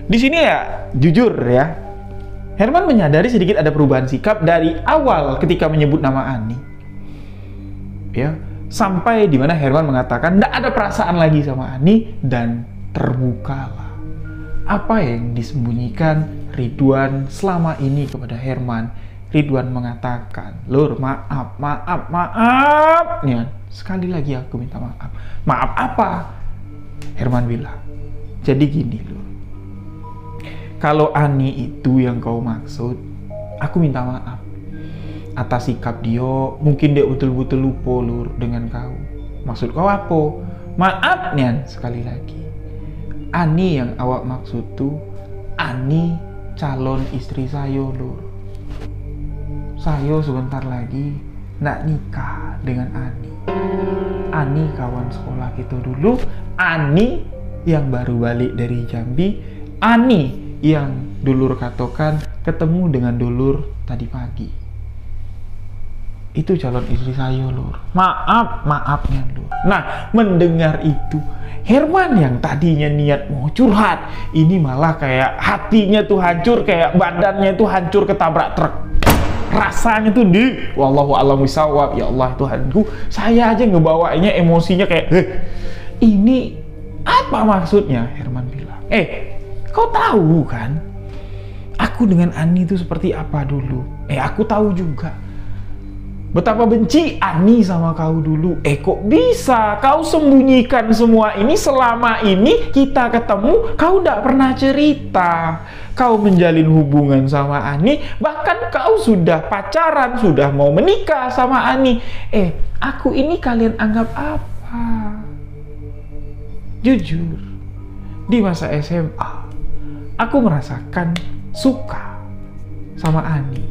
di sini ya jujur ya, Herman menyadari sedikit ada perubahan sikap dari awal ketika menyebut nama Ani, ya, sampai dimana Herman mengatakan tidak ada perasaan lagi sama Ani dan terbukalah apa yang disembunyikan Ridwan selama ini kepada Herman. Ridwan mengatakan, lur, maaf. Ya, sekali lagi aku minta maaf. Maaf apa? Herman bilang, jadi gini lur, kalau Ani itu yang kau maksud, aku minta maaf atas sikap dia. Mungkin dia betul-betul lupa lur dengan kau. Maksud kau apa? Maaf Nian, sekali lagi, Ani yang awak maksud tuh Ani calon istri saya lur. Saya sebentar lagi nak nikah dengan Ani. Ani kawan sekolah kita dulu. Ani yang baru balik dari Jambi. Ani yang dulur katokan ketemu dengan dulur tadi pagi. Itu calon istri saya lur. Maafnya lur. Nah, mendengar itu, Herman yang tadinya niat mau curhat, ini malah kayak hatinya tuh hancur, kayak badannya tuh hancur ketabrak truk. Rasanya tuh wallahu a'lam bishawab, ya Allah Tuhanku, saya aja ngebawanya emosinya kayak, ini apa maksudnya? Herman bilang, kau tahu kan, aku dengan Ani itu seperti apa dulu? Aku tahu juga betapa benci Ani sama kau dulu. Kok bisa kau sembunyikan semua ini? Selama ini kita ketemu, kau tidak pernah cerita. Kau menjalin hubungan sama Ani, bahkan kau sudah pacaran, sudah mau menikah sama Ani. Aku ini kalian anggap apa? Jujur, di masa SMA, aku merasakan suka sama Ani.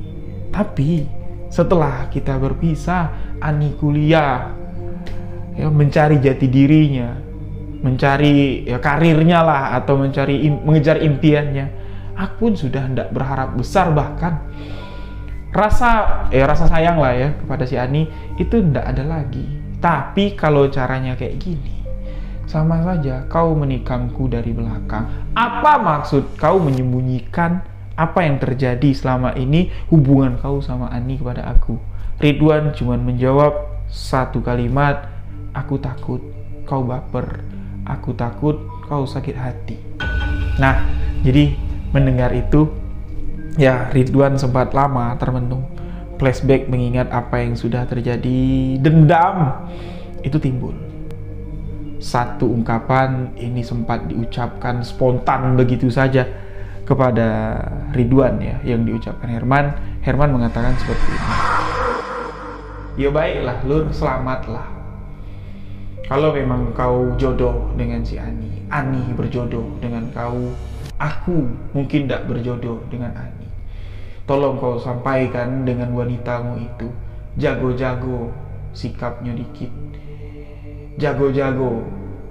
Tapi setelah kita berpisah, Ani kuliah, ya, mencari jati dirinya, mencari karirnya lah, atau mengejar impiannya. Aku pun sudah tidak berharap besar, bahkan rasa sayang lah ya kepada si Ani itu tidak ada lagi. Tapi kalau caranya kayak gini, sama saja kau menikamku dari belakang. Apa maksud kau menyembunyikan apa yang terjadi selama ini hubungan kau sama Ani kepada aku? Ridwan cuma menjawab satu kalimat, aku takut kau baper, aku takut kau sakit hati. Nah, jadi mendengar itu, ya Ridwan sempat lama termenung. Flashback mengingat apa yang sudah terjadi, dendam itu timbul. Satu ungkapan ini sempat diucapkan spontan begitu saja kepada Ridwan ya, yang diucapkan Herman. Herman mengatakan seperti ini, ya baiklah Lur, selamatlah. Kalau memang kau jodoh dengan si Ani berjodoh dengan kau, aku mungkin tidak berjodoh dengan Ani. Tolong kau sampaikan dengan wanitamu itu, jago-jago sikapnya dikit, jago-jago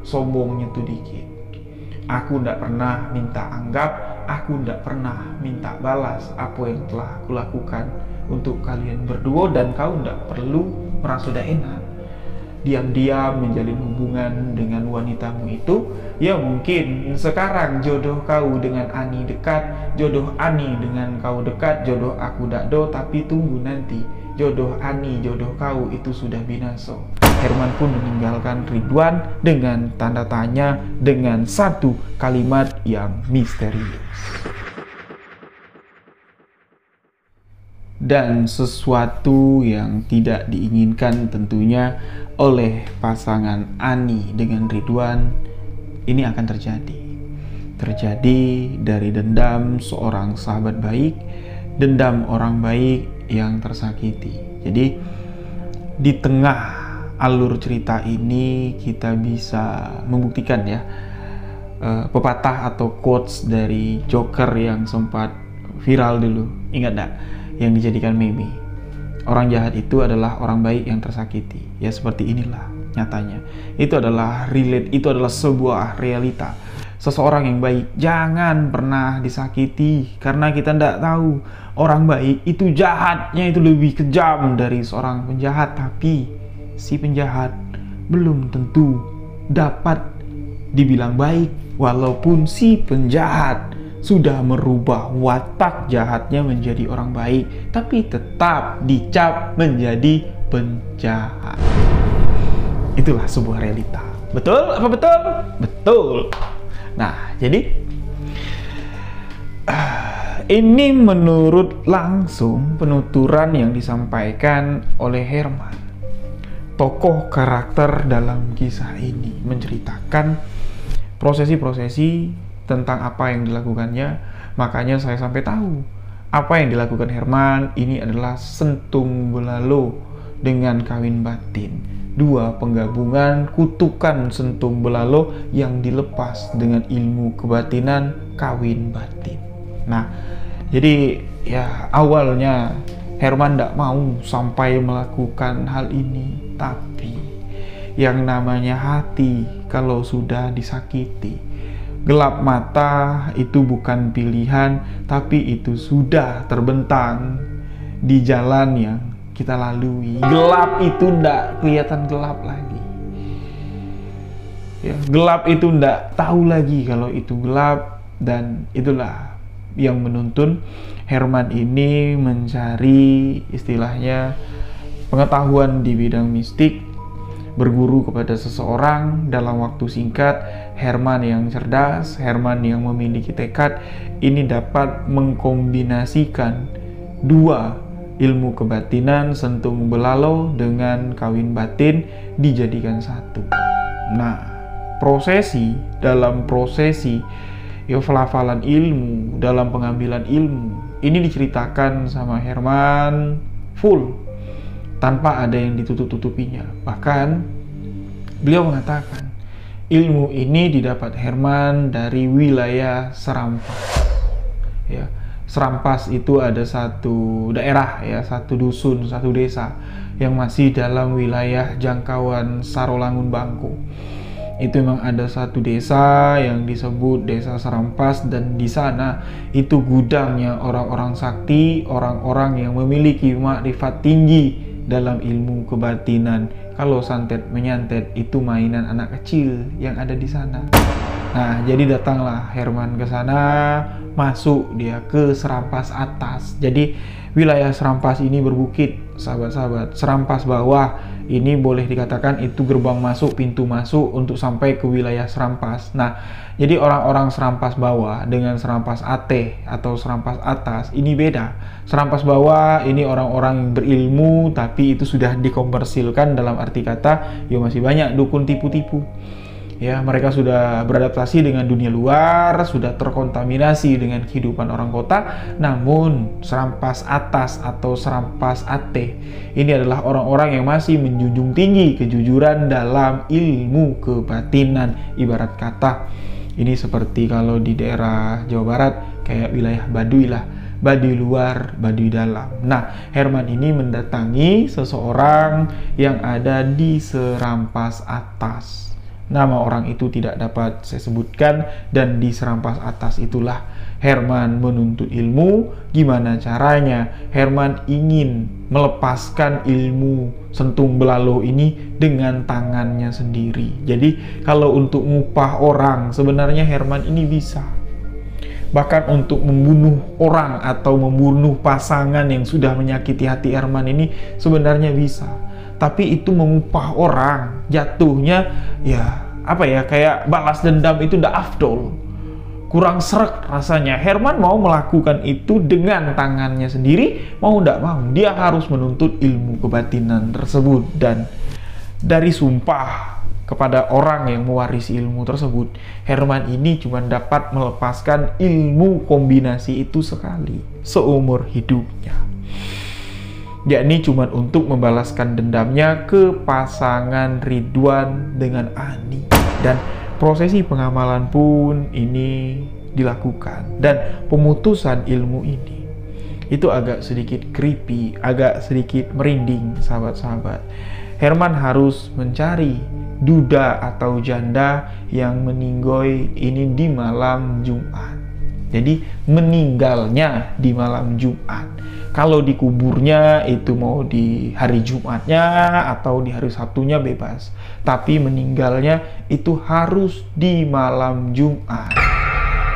sombongnya tuh dikit. Aku tidak pernah minta anggap, aku tidak pernah minta balas apa yang telah aku lakukan untuk kalian berdua, dan kau tidak perlu merasa tidak enak diam-diam menjalin hubungan dengan wanitamu itu. Ya mungkin sekarang jodoh kau dengan Ani dekat, jodoh Ani dengan kau dekat, jodoh aku dakdo, tapi tunggu nanti jodoh Ani, jodoh kau itu sudah binasa. Herman pun meninggalkan Ridwan dengan tanda tanya, dengan satu kalimat yang misterius. Dan sesuatu yang tidak diinginkan tentunya oleh pasangan Ani dengan Ridwan ini akan terjadi dari dendam seorang sahabat baik, dendam orang baik yang tersakiti. Jadi di tengah alur cerita ini kita bisa membuktikan ya, pepatah atau quotes dari Joker yang sempat viral dulu, ingat gak? Yang dijadikan meme. Orang jahat itu adalah orang baik yang tersakiti. Ya seperti inilah nyatanya. Itu adalah relate, itu adalah sebuah realita. Seseorang yang baik jangan pernah disakiti, karena kita tidak tahu orang baik itu jahatnya itu lebih kejam dari seorang penjahat. Tapi si penjahat belum tentu dapat dibilang baik, walaupun si penjahat sudah merubah watak jahatnya menjadi orang baik, tapi tetap dicap menjadi penjahat. Itulah sebuah realita. Betul? Apa betul? Betul. Nah, jadi ini menurut langsung penuturan yang disampaikan oleh Herman. Tokoh karakter dalam kisah ini menceritakan prosesi-prosesi tentang apa yang dilakukannya. Makanya saya sampai tahu apa yang dilakukan Herman ini adalah sentung belalo dengan kawin batin. Dua penggabungan kutukan sentung belalo yang dilepas dengan ilmu kebatinan kawin batin. Nah, jadi ya awalnya Herman tidak mau sampai melakukan hal ini, tapi yang namanya hati kalau sudah disakiti, gelap mata itu bukan pilihan, tapi itu sudah terbentang di jalan yang kita lalui. Gelap itu ndak kelihatan gelap lagi. Ya, gelap itu ndak tahu lagi kalau itu gelap, dan itulah yang menuntun Herman ini mencari istilahnya pengetahuan di bidang mistik, berguru kepada seseorang dalam waktu singkat. Herman yang cerdas, Herman yang memiliki tekad, ini dapat mengkombinasikan dua ilmu kebatinan sentung belalo dengan kawin batin dijadikan satu. Nah, dalam prosesi ya pelafalan ilmu, dalam pengambilan ilmu ini diceritakan sama Herman full tanpa ada yang ditutup-tutupinya. Bahkan beliau mengatakan ilmu ini didapat Herman dari wilayah Serampas. Ya, Serampas itu ada satu daerah ya, satu dusun, satu desa yang masih dalam wilayah jangkauan Sarolangun Bangko. Itu memang ada satu desa yang disebut Desa Serampas, dan di sana itu gudangnya orang-orang sakti, orang-orang yang memiliki makrifat tinggi dalam ilmu kebatinan. Kalau santet menyantet itu mainan anak kecil yang ada di sana. Nah, jadi datanglah Herman ke sana, masuk dia ke Serampas atas. Jadi wilayah Serampas ini berbukit, sahabat-sahabat. Serampas bawah ini boleh dikatakan itu gerbang masuk, pintu masuk untuk sampai ke wilayah Serampas. Nah, jadi orang-orang Serampas bawah dengan Serampas Ateh atau Serampas atas ini beda. Serampas bawah ini orang-orang yang berilmu, tapi itu sudah dikomersilkan, dalam arti kata ya masih banyak dukun tipu-tipu. Ya, mereka sudah beradaptasi dengan dunia luar, sudah terkontaminasi dengan kehidupan orang kota. Namun, serampas atas atau serampas ate ini adalah orang-orang yang masih menjunjung tinggi kejujuran dalam ilmu kebatinan. Ibarat kata, ini seperti kalau di daerah Jawa Barat, kayak wilayah Baduy lah. Baduy luar, Baduy dalam. Nah, Herman ini mendatangi seseorang yang ada di serampas atas. Nama orang itu tidak dapat saya sebutkan, dan di serampas atas itulah Herman menuntut ilmu. Gimana caranya? Herman ingin melepaskan ilmu sentung belalo ini dengan tangannya sendiri. Jadi kalau untuk ngupah orang, sebenarnya Herman ini bisa. Bahkan untuk membunuh orang atau membunuh pasangan yang sudah menyakiti hati Herman ini sebenarnya bisa. Tapi itu mengupah orang, jatuhnya ya apa ya, kayak balas dendam itu ndak afdol, kurang srek rasanya. Herman mau melakukan itu dengan tangannya sendiri, mau ndak mau dia harus menuntut ilmu kebatinan tersebut. Dan dari sumpah kepada orang yang mewarisi ilmu tersebut, Herman ini cuma dapat melepaskan ilmu kombinasi itu sekali seumur hidupnya, yakni cuma untuk membalaskan dendamnya ke pasangan Ridwan dengan Ani. Dan prosesi pengamalan pun ini dilakukan, dan pemutusan ilmu ini itu agak sedikit creepy, agak sedikit merinding sahabat-sahabat. Herman harus mencari duda atau janda yang meninggoy ini di malam Jumat. Jadi meninggalnya di malam Jumat. Kalau dikuburnya itu mau di hari Jumatnya atau di hari Sabtunya bebas. Tapi meninggalnya itu harus di malam Jumat.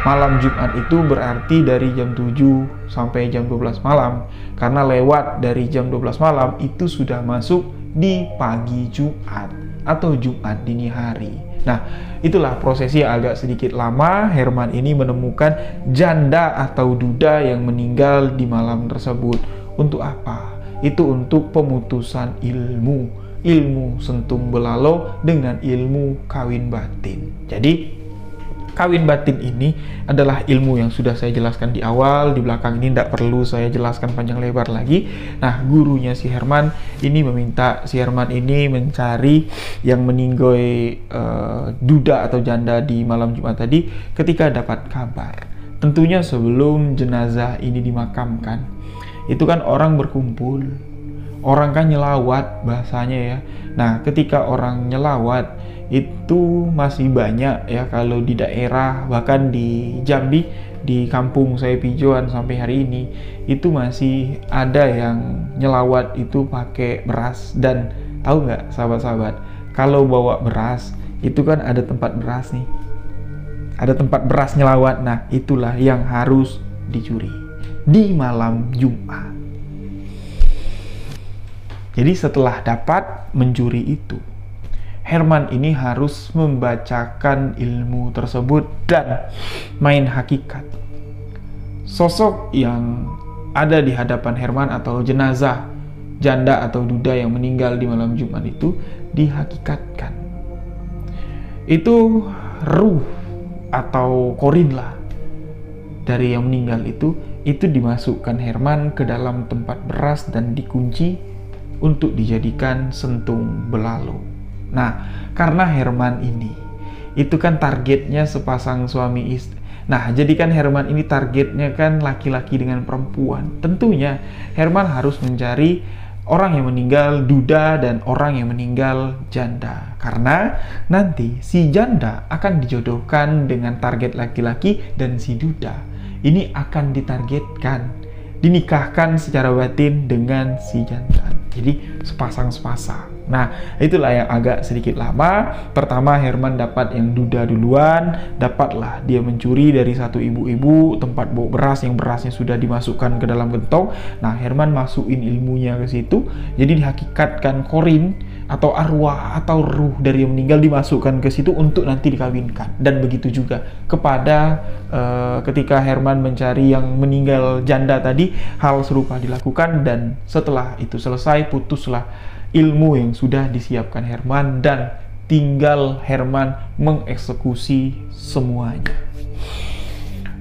Malam Jumat itu berarti dari jam 7 sampai jam 12 malam. Karena lewat dari jam 12 malam itu sudah masuk di pagi Jumat atau Jumat dini hari. Nah, itulah prosesi yang agak sedikit lama. Herman ini menemukan janda atau duda yang meninggal di malam tersebut. Untuk apa? Itu untuk pemutusan ilmu sentung belalo dengan ilmu kawin batin. Jadi kawin batin ini adalah ilmu yang sudah saya jelaskan di awal. Di belakang ini tidak perlu saya jelaskan panjang lebar lagi. Nah, gurunya si Herman ini meminta si Herman ini mencari yang meninggoy duda atau janda di malam Jumat tadi ketika dapat kabar. Tentunya sebelum jenazah ini dimakamkan. Itu kan orang berkumpul. Orang kan nyelawat bahasanya ya. Nah, ketika orang nyelawat itu masih banyak ya, kalau di daerah, bahkan di Jambi, di kampung saya Pijoan sampai hari ini itu masih ada yang nyelawat itu pakai beras. Dan tahu nggak sahabat-sahabat, kalau bawa beras itu kan ada tempat beras nih, ada tempat beras nyelawat. Nah, itulah yang harus dicuri di malam Jumat. Jadi setelah dapat mencuri itu, Herman ini harus membacakan ilmu tersebut dan main hakikat. Sosok yang ada di hadapan Herman atau jenazah janda atau duda yang meninggal di malam Jumat itu dihakikatkan. Itu ruh atau korin lah dari yang meninggal itu dimasukkan Herman ke dalam tempat beras dan dikunci untuk dijadikan sentung belalo. Nah, karena Herman ini itu kan targetnya sepasang suami istri. Nah, jadi kan Herman ini targetnya kan laki-laki dengan perempuan. Tentunya Herman harus mencari orang yang meninggal duda dan orang yang meninggal janda. Karena nanti si janda akan dijodohkan dengan target laki-laki dan si duda ini akan ditargetkan dinikahkan secara batin dengan si jantan. Jadi sepasang-sepasang. Nah, itulah yang agak sedikit lama. Pertama Herman dapat yang duda duluan. Dapatlah dia mencuri dari satu ibu-ibu tempat bau beras, yang berasnya sudah dimasukkan ke dalam gentong. Nah, Herman masukin ilmunya ke situ. Jadi dihakikatkan korin atau arwah atau ruh dari yang meninggal dimasukkan ke situ untuk nanti dikawinkan. Dan begitu juga kepada ketika Herman mencari yang meninggal janda tadi, hal serupa dilakukan. Dan setelah itu selesai, putuslah ilmu yang sudah disiapkan Herman dan tinggal Herman mengeksekusi semuanya.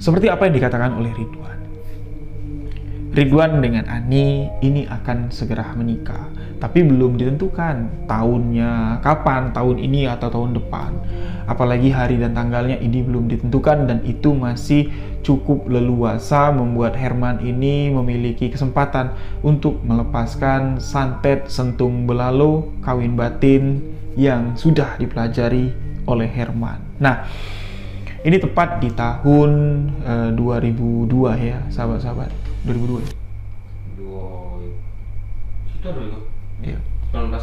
Seperti apa yang dikatakan oleh Ridwan. Ridwan dengan Ani ini akan segera menikah, tapi belum ditentukan tahunnya kapan, tahun ini atau tahun depan. Apalagi hari dan tanggalnya ini belum ditentukan, dan itu masih cukup leluasa membuat Herman ini memiliki kesempatan untuk melepaskan santet sentung belalo kawin batin yang sudah dipelajari oleh Herman. Nah, ini tepat di tahun 2002 ya, sahabat-sahabat. 2002 ya? Itu ada ya? Iya. 19.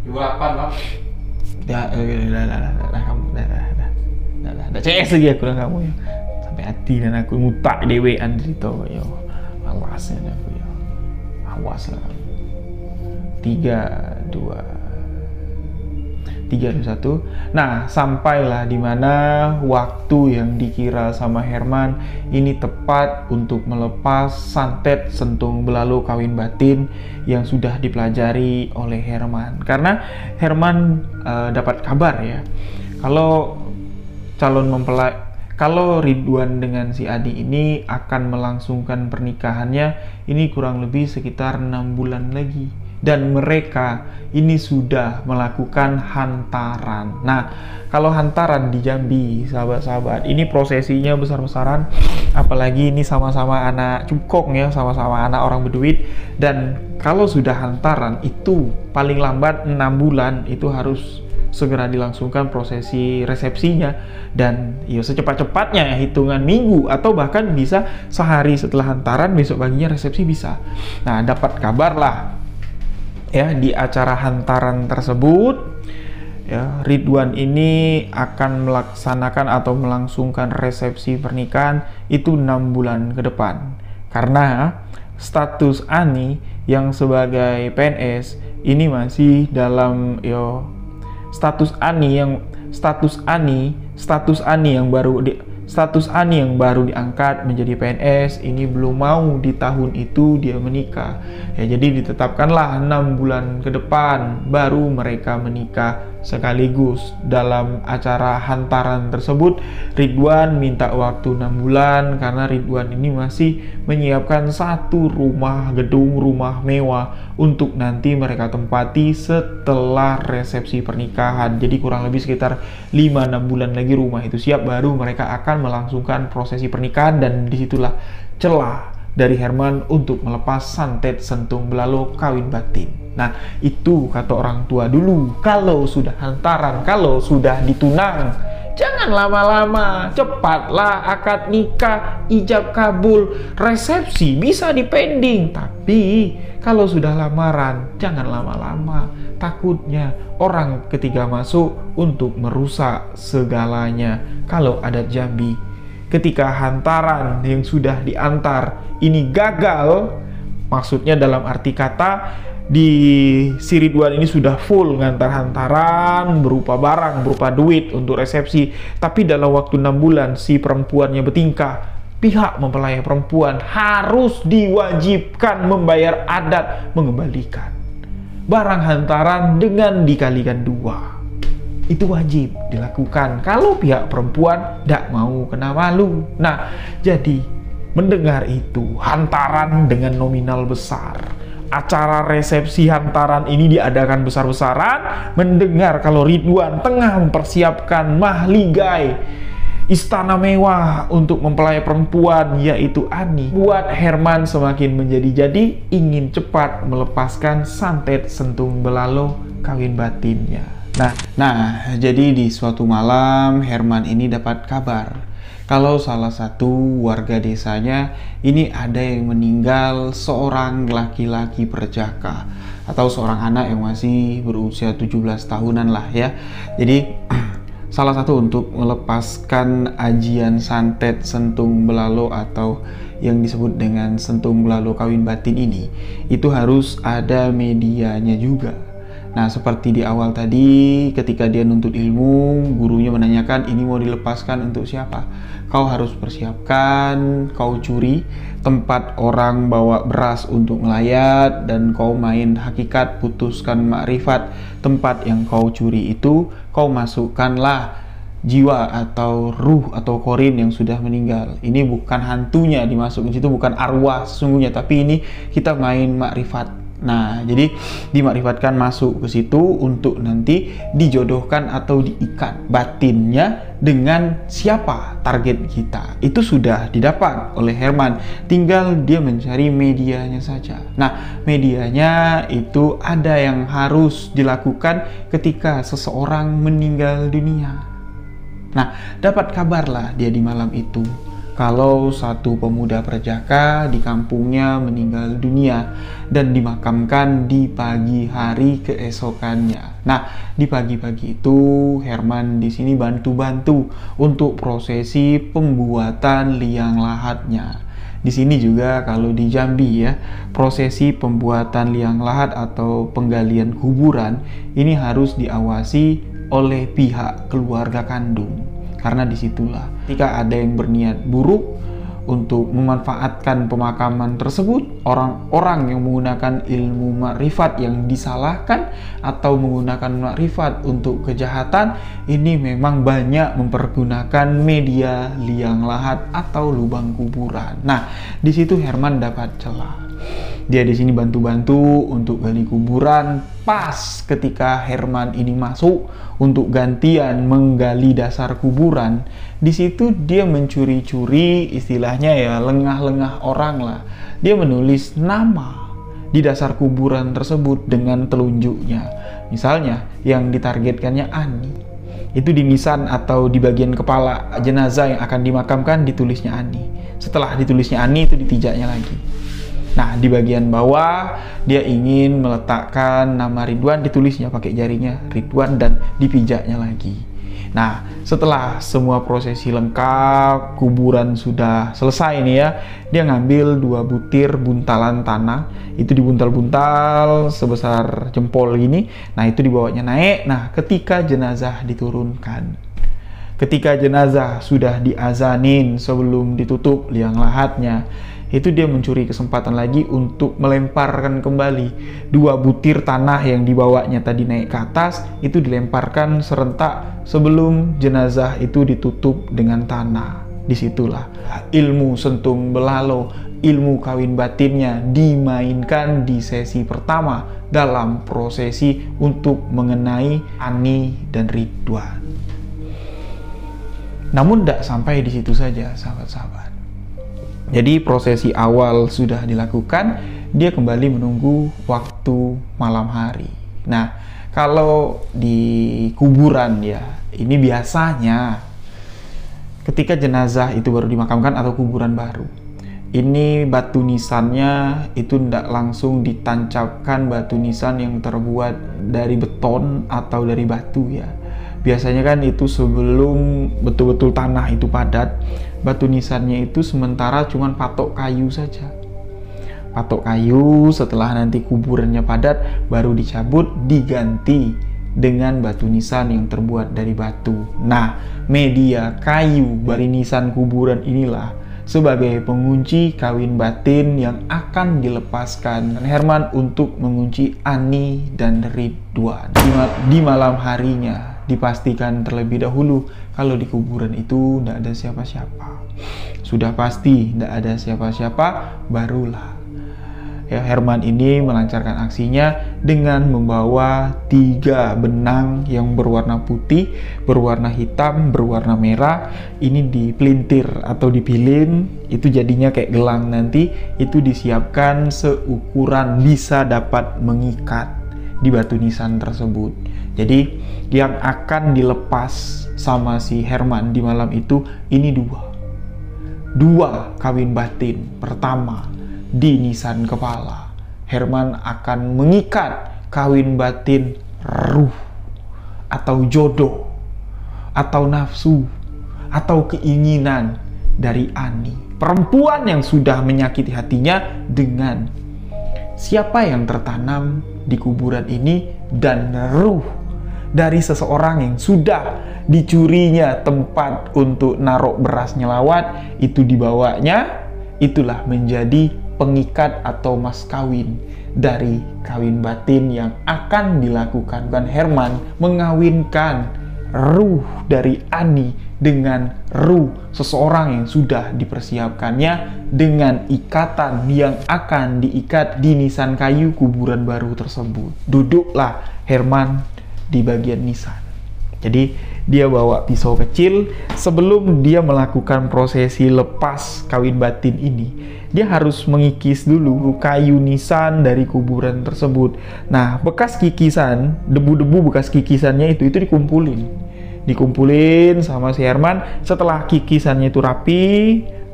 28 bang. Ya, udah CS lagi aku dan kamu ya. Sampai hati dan aku mutak dewean cerita ya. Awasnya aku ya. Awas lah. 3, 2, 1. Nah, sampailah di mana waktu yang dikira sama Herman ini tepat untuk melepas santet sentung belalo kawin batin yang sudah dipelajari oleh Herman. Karena Herman dapat kabar ya, kalau kalau Ridwan dengan si Adi ini akan melangsungkan pernikahannya ini kurang lebih sekitar 6 bulan lagi. Dan mereka ini sudah melakukan hantaran. Nah, kalau hantaran di Jambi, sahabat-sahabat, ini prosesinya besar-besaran. Apalagi ini sama-sama anak cukong ya, sama-sama anak orang berduit. Dan kalau sudah hantaran itu paling lambat 6 bulan itu harus segera dilangsungkan prosesi resepsinya. Dan ya secepat-cepatnya hitungan minggu atau bahkan bisa sehari setelah hantaran, besok paginya resepsi bisa. Nah, dapat kabar lah ya, di acara hantaran tersebut ya, Ridwan ini akan melaksanakan atau melangsungkan resepsi pernikahan itu 6 bulan ke depan. Karena status Ani yang sebagai PNS ini masih dalam status Ani yang baru diangkat menjadi PNS ini belum mau di tahun itu dia menikah ya, jadi ditetapkanlah 6 bulan ke depan baru mereka menikah sekaligus. Dalam acara hantaran tersebut Ridwan minta waktu 6 bulan karena Ridwan ini masih menyiapkan satu gedung rumah mewah untuk nanti mereka tempati setelah resepsi pernikahan. Jadi kurang lebih sekitar 5-6 bulan lagi rumah itu siap, baru mereka akan melangsungkan prosesi pernikahan. Dan disitulah celah dari Herman untuk melepas santet sentung belalo kawin batin. Nah, itu kata orang tua dulu, kalau sudah hantaran, kalau sudah ditunang, jangan lama-lama, cepatlah akad nikah, ijab kabul, resepsi bisa dipending. Tapi kalau sudah lamaran, jangan lama-lama. Takutnya orang ketiga masuk untuk merusak segalanya. Kalau adat Jambi, ketika hantaran yang sudah diantar ini gagal, maksudnya dalam arti kata si Ridwan ini sudah full ngantar hantaran berupa barang, berupa duit untuk resepsi, tapi dalam waktu 6 bulan si perempuannya bertingkah, pihak mempelai perempuan harus diwajibkan membayar adat mengembalikan barang hantaran dengan dikalikan 2. Itu wajib dilakukan kalau pihak perempuan tidak mau kena malu. Nah, jadi mendengar itu hantaran dengan nominal besar, acara resepsi hantaran ini diadakan besar-besaran, mendengar kalau Ridwan tengah mempersiapkan mahligai istana mewah untuk mempelai perempuan yaitu Ani, buat Herman semakin menjadi-jadi ingin cepat melepaskan santet sentung belalo kawin batinnya. Nah, jadi di suatu malam Herman ini dapat kabar kalau salah satu warga desanya ini ada yang meninggal, seorang laki-laki perjaka atau seorang anak yang masih berusia 17 tahunan lah ya. Jadi salah satu untuk melepaskan ajian santet sentung belalo atau yang disebut dengan sentung belalo kawin batin ini, itu harus ada medianya juga. Nah, seperti di awal tadi, ketika dia nuntut ilmu, gurunya menanyakan, ini mau dilepaskan untuk siapa? Kau harus persiapkan, kau curi tempat orang bawa beras untuk melayat, dan kau main hakikat, putuskan makrifat. Tempat yang kau curi itu, kau masukkanlah jiwa atau ruh atau korin yang sudah meninggal. Ini bukan hantunya dimasukin situ, bukan arwah sesungguhnya, tapi ini kita main makrifat. Nah, jadi dimakrifatkan masuk ke situ untuk nanti dijodohkan atau diikat batinnya dengan siapa target kita. Itu sudah didapat oleh Herman, tinggal dia mencari medianya saja. Nah, medianya itu ada yang harus dilakukan ketika seseorang meninggal dunia. Nah, dapat kabarlah dia di malam itu kalau satu pemuda perjaka di kampungnya meninggal dunia dan dimakamkan di pagi hari keesokannya. Nah, di pagi-pagi itu Herman di sini bantu-bantu untuk prosesi pembuatan liang lahatnya. Di sini juga kalau di Jambi ya, prosesi pembuatan liang lahat atau penggalian kuburan ini harus diawasi oleh pihak keluarga kandung. Karena disitulah ketika ada yang berniat buruk untuk memanfaatkan pemakaman tersebut, orang-orang yang menggunakan ilmu makrifat yang disalahkan atau menggunakan makrifat untuk kejahatan, ini memang banyak mempergunakan media liang lahat atau lubang kuburan. Nah, di situ Herman dapat celah. Dia di sini bantu-bantu untuk gali kuburan. Pas ketika Herman ini masuk untuk gantian menggali dasar kuburan, di situ dia mencuri-curi, istilahnya ya lengah-lengah orang lah. Dia menulis nama di dasar kuburan tersebut dengan telunjuknya. Misalnya yang ditargetkannya Ani, itu di nisan atau di bagian kepala jenazah yang akan dimakamkan ditulisnya Ani. Setelah ditulisnya Ani itu ditijaknya lagi. Nah, di bagian bawah dia ingin meletakkan nama Ridwan, ditulisnya pakai jarinya Ridwan dan dipijaknya lagi. Nah, setelah semua prosesi lengkap, kuburan sudah selesai nih ya, dia ngambil 2 butir buntalan tanah, itu dibuntal-buntal sebesar jempol gini. Nah, itu dibawanya naik. Nah, ketika jenazah diturunkan, ketika jenazah sudah diazanin sebelum ditutup liang lahatnya, itu dia mencuri kesempatan lagi untuk melemparkan kembali 2 butir tanah yang dibawanya tadi naik ke atas, itu dilemparkan serentak sebelum jenazah itu ditutup dengan tanah. Disitulah ilmu sentung belalo, ilmu kawin batinnya dimainkan di sesi pertama dalam prosesi untuk mengenai Ani dan Ridwan. Namun tidak sampai di situ saja, sahabat-sahabat. Jadi prosesi awal sudah dilakukan, dia kembali menunggu waktu malam hari. Nah, kalau di kuburan ya, ini biasanya ketika jenazah itu baru dimakamkan atau kuburan baru, ini batu nisannya itu tidak langsung ditancapkan batu nisan yang terbuat dari beton atau dari batu ya. Biasanya kan itu sebelum betul-betul tanah itu padat, batu nisannya itu sementara cuman patok kayu saja. Patok kayu, setelah nanti kuburannya padat baru dicabut, diganti dengan batu nisan yang terbuat dari batu. Nah, media kayu dari nisan kuburan inilah sebagai pengunci kawin batin yang akan dilepaskan Herman untuk mengunci Ani dan Ridwan di malam harinya. Dipastikan terlebih dahulu kalau di kuburan itu tidak ada siapa-siapa. Sudah pasti tidak ada siapa-siapa, barulah ya Herman ini melancarkan aksinya dengan membawa 3 benang yang berwarna putih, berwarna hitam, berwarna merah. Ini dipelintir atau dipilin, itu jadinya kayak gelang nanti. Itu disiapkan seukuran bisa dapat mengikat di batu nisan tersebut. Jadi yang akan dilepas sama si Herman di malam itu ini 2 kawin batin. Pertama, di nisan kepala Herman akan mengikat kawin batin ruh atau jodoh atau nafsu atau keinginan dari Ani, perempuan yang sudah menyakiti hatinya, dengan siapa yang tertanam di kuburan ini dan ruh dari seseorang yang sudah dicurinya tempat untuk naruh beras nyelawat itu dibawanya, itulah menjadi pengikat atau mas kawin dari kawin batin yang akan dilakukan. Bukan Herman mengawinkan ruh dari Ani dengan ruh seseorang yang sudah dipersiapkannya dengan ikatan yang akan diikat di nisan kayu kuburan baru tersebut. Duduklah Herman di bagian nisan. Jadi dia bawa pisau kecil. Sebelum dia melakukan prosesi lepas kawin batin ini, dia harus mengikis dulu kayu nisan dari kuburan tersebut. Nah, bekas kikisan, debu-debu bekas kikisannya itu dikumpulin sama si Herman. Setelah kikisannya itu rapi,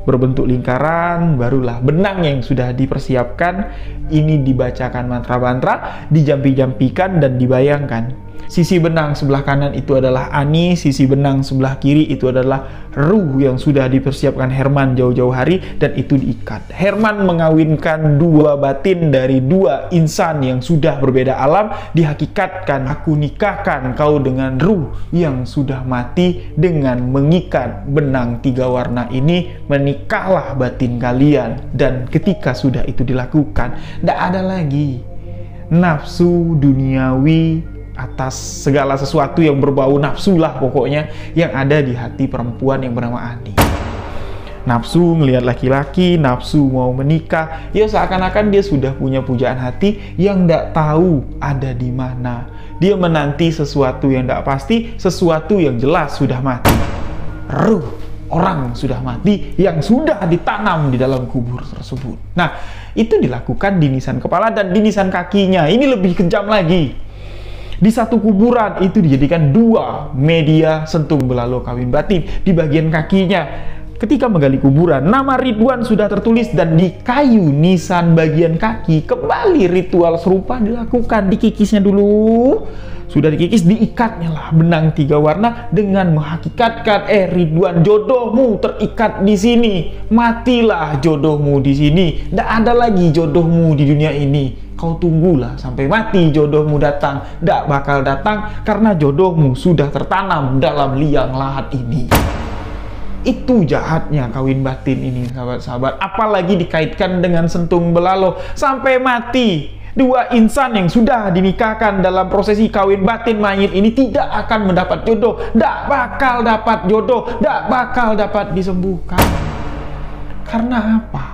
berbentuk lingkaran, barulah benang yang sudah dipersiapkan ini dibacakan mantra-mantra, dijampi-jampikan dan dibayangkan. Sisi benang sebelah kanan itu adalah Ani, sisi benang sebelah kiri itu adalah ruh yang sudah dipersiapkan Herman jauh-jauh hari, dan itu diikat. Herman mengawinkan dua batin dari dua insan yang sudah berbeda alam, dihakikatkan, aku nikahkan kau dengan ruh yang sudah mati dengan mengikat benang 3 warna ini, menikahlah batin kalian. Dan ketika sudah itu dilakukan, tidak ada lagi nafsu duniawi atas segala sesuatu yang berbau nafsu lah pokoknya yang ada di hati perempuan yang bernama Ani. Nafsu ngelihat laki-laki, nafsu mau menikah, ya seakan-akan dia sudah punya pujaan hati yang tidak tahu ada di mana. Dia menanti sesuatu yang tidak pasti, sesuatu yang jelas sudah mati. Ruh orang sudah mati yang sudah ditanam di dalam kubur tersebut. Nah, itu dilakukan di nisan kepala dan di nisan kakinya. Ini lebih kejam lagi. Di satu kuburan itu dijadikan 2 media sentung belalo kawin batin. Di bagian kakinya, ketika menggali kuburan, nama Ridwan sudah tertulis, dan di kayu nisan bagian kaki kembali ritual serupa dilakukan. Dikikisnya dulu, sudah dikikis, diikatnya lah benang 3 warna dengan menghakikatkan, Ridwan, jodohmu terikat di sini, matilah jodohmu di sini, tidak ada lagi jodohmu di dunia ini. Kau tunggulah sampai mati jodohmu datang. Tidak bakal datang karena jodohmu sudah tertanam dalam liang lahat ini. Itu jahatnya kawin batin ini, sahabat-sahabat. Apalagi dikaitkan dengan sentung belalo sampai mati. 2 insan yang sudah dinikahkan dalam prosesi kawin batin mayit ini tidak akan mendapat jodoh. Tidak bakal dapat jodoh. Tidak bakal dapat disembuhkan. Karena apa?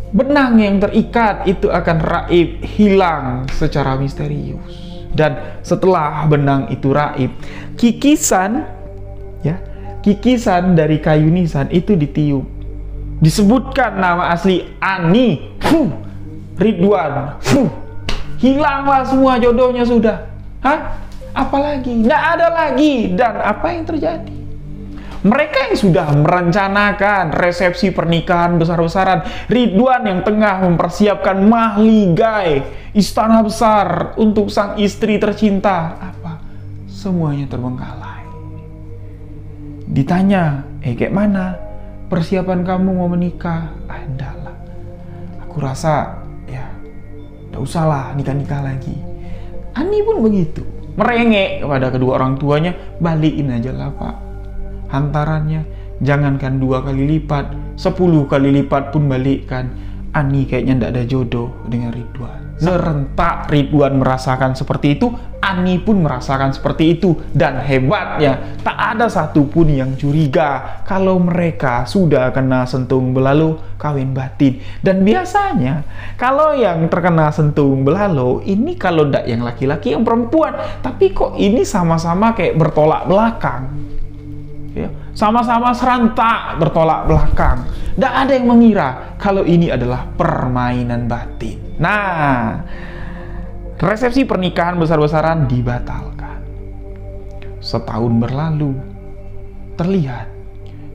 Benang yang terikat itu akan raib, hilang secara misterius. Dan setelah benang itu raib, kikisan dari kayu nisan itu ditiup. Disebutkan nama asli Ani, Ridwan, hilanglah semua jodohnya sudah. Apalagi? Tidak ada lagi. Dan apa yang terjadi? Mereka yang sudah merencanakan resepsi pernikahan besar-besaran, Ridwan yang tengah mempersiapkan mahligai, istana besar untuk sang istri tercinta, semuanya terbengkalai. Ditanya, kayak mana persiapan kamu mau menikah? Enggak lah, aku rasa ya enggak usahlah nikah-nikah lagi. Ani pun begitu, merengek kepada kedua orang tuanya, balikin aja lah Pak hantarannya, jangankan 2 kali lipat, 10 kali lipat pun balikkan. Ani kayaknya ndak ada jodoh dengan Ridwan. Serentak Ridwan merasakan seperti itu, Ani pun merasakan seperti itu. Dan hebatnya, tak ada satupun yang curiga kalau mereka sudah kena sentung belalo kawin batin. Dan biasanya, kalau yang terkena sentung belalo, ini kalau ndak yang laki-laki, yang perempuan. Tapi kok ini sama-sama kayak bertolak belakang. Sama-sama serentak bertolak belakang. Tidak ada yang mengira kalau ini adalah permainan batin. Nah, resepsi pernikahan besar-besaran dibatalkan. Setahun berlalu, terlihat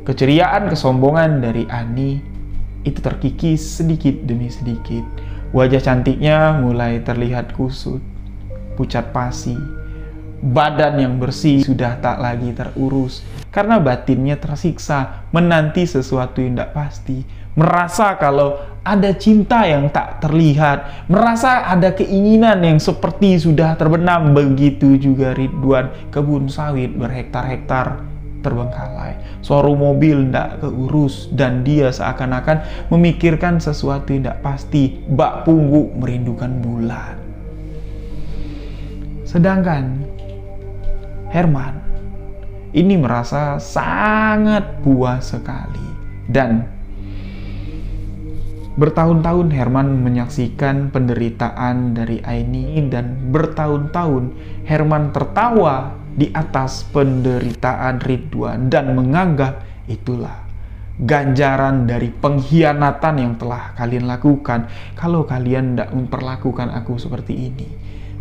keceriaan, kesombongan dari Ani itu terkikis sedikit demi sedikit. Wajah cantiknya mulai terlihat kusut, pucat pasi. Badan yang bersih sudah tak lagi terurus karena batinnya tersiksa menanti sesuatu yang tidak pasti, merasa kalau ada cinta yang tak terlihat, merasa ada keinginan yang seperti sudah terbenam. Begitu juga Ridwan, kebun sawit berhektar-hektar terbengkalai, showroom mobil tidak keurus, dan dia seakan-akan memikirkan sesuatu yang tidak pasti, bak punggu merindukan bulan. Sedangkan Herman ini merasa sangat puas sekali, dan bertahun-tahun Herman menyaksikan penderitaan dari Aini, dan bertahun-tahun Herman tertawa di atas penderitaan Ridwan dan menganggap itulah ganjaran dari pengkhianatan yang telah kalian lakukan. Kalau kalian tidak memperlakukan aku seperti ini,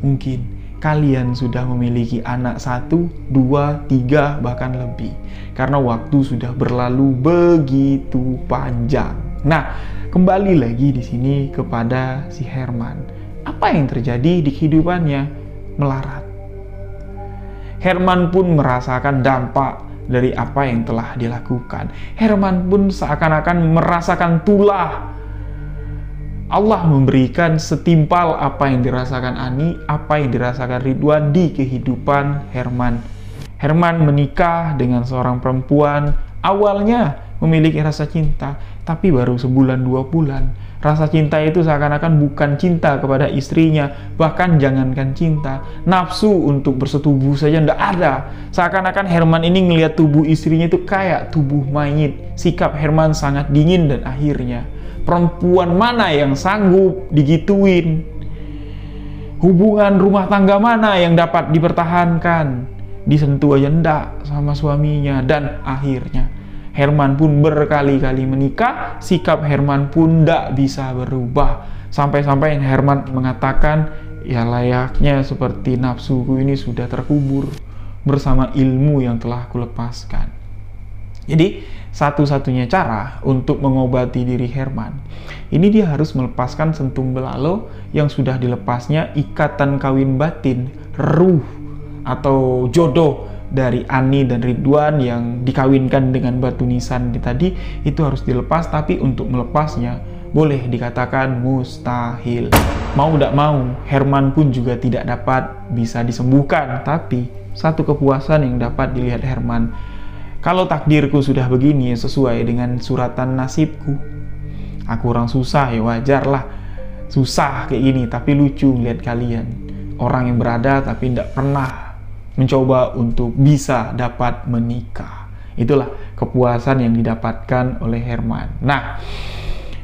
mungkin kalian sudah memiliki anak 1, 2, 3, bahkan lebih. Karena waktu sudah berlalu begitu panjang. Nah, kembali lagi di sini kepada si Herman. Apa yang terjadi di kehidupannya? Melarat. Herman pun merasakan dampak dari apa yang telah dilakukan. Herman pun seakan-akan merasakan tulah. Allah memberikan setimpal apa yang dirasakan Ani, apa yang dirasakan Ridwan di kehidupan Herman. Herman menikah dengan seorang perempuan, awalnya memiliki rasa cinta, tapi baru sebulan 2 bulan. Rasa cinta itu seakan-akan bukan cinta kepada istrinya, bahkan jangankan cinta, nafsu untuk bersetubuh saja tidak ada. Seakan-akan Herman ini ngelihat tubuh istrinya itu kayak tubuh mayit. Sikap Herman sangat dingin, dan akhirnya perempuan mana yang sanggup digituin? Hubungan rumah tangga mana yang dapat dipertahankan? Disentuh aja ndak sama suaminya, dan akhirnya Herman pun berkali-kali menikah, sikap Herman pun tidak bisa berubah. Sampai-sampai Herman mengatakan, ya layaknya seperti nafsuku ini sudah terkubur bersama ilmu yang telah kulepaskan. Jadi, satu-satunya cara untuk mengobati diri Herman, ini dia harus melepaskan sentung belalo yang sudah dilepasnya, ikatan kawin batin, ruh atau jodoh dari Ani dan Ridwan yang dikawinkan dengan batu nisan tadi, itu harus dilepas. Tapi untuk melepasnya boleh dikatakan mustahil. Mau tidak mau, Herman pun juga tidak dapat bisa disembuhkan. Tapi satu kepuasan yang dapat dilihat Herman, kalau takdirku sudah begini sesuai dengan suratan nasibku. Aku orang susah, ya wajar lah, susah kayak gini, tapi lucu melihat kalian, orang yang berada tapi tidak pernah mencoba untuk bisa dapat menikah. Itulah kepuasan yang didapatkan oleh Herman. Nah,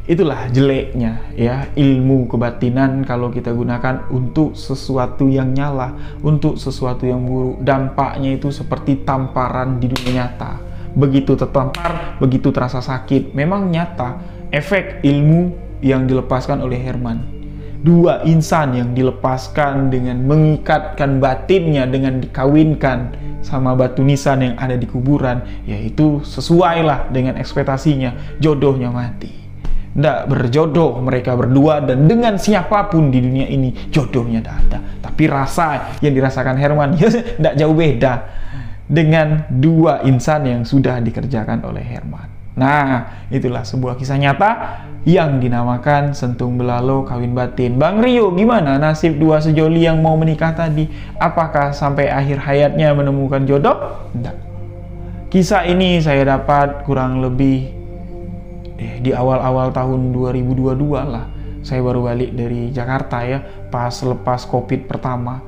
itulah jeleknya ya ilmu kebatinan kalau kita gunakan untuk sesuatu yang nyala, untuk sesuatu yang buruk. Dampaknya itu seperti tamparan di dunia nyata. Begitu tertampar, begitu terasa sakit. Memang nyata efek ilmu yang dilepaskan oleh Herman. 2 insan yang dilepaskan dengan mengikatkan batinnya dengan dikawinkan sama batu nisan yang ada di kuburan, yaitu sesuai lah dengan ekspektasinya, jodohnya mati. Tidak berjodoh mereka berdua, dan dengan siapapun di dunia ini jodohnya tidak ada. Tapi rasa yang dirasakan Herman ya tidak jauh beda dengan 2 insan yang sudah dikerjakan oleh Herman. Nah, itulah sebuah kisah nyata yang dinamakan sentung belalo kawin batin. Bang Rio, gimana nasib 2 sejoli yang mau menikah tadi? Apakah sampai akhir hayatnya menemukan jodoh? Tidak. Kisah ini saya dapat kurang lebih di awal-awal tahun 2022 lah. Saya baru balik dari Jakarta ya, pas lepas COVID pertama.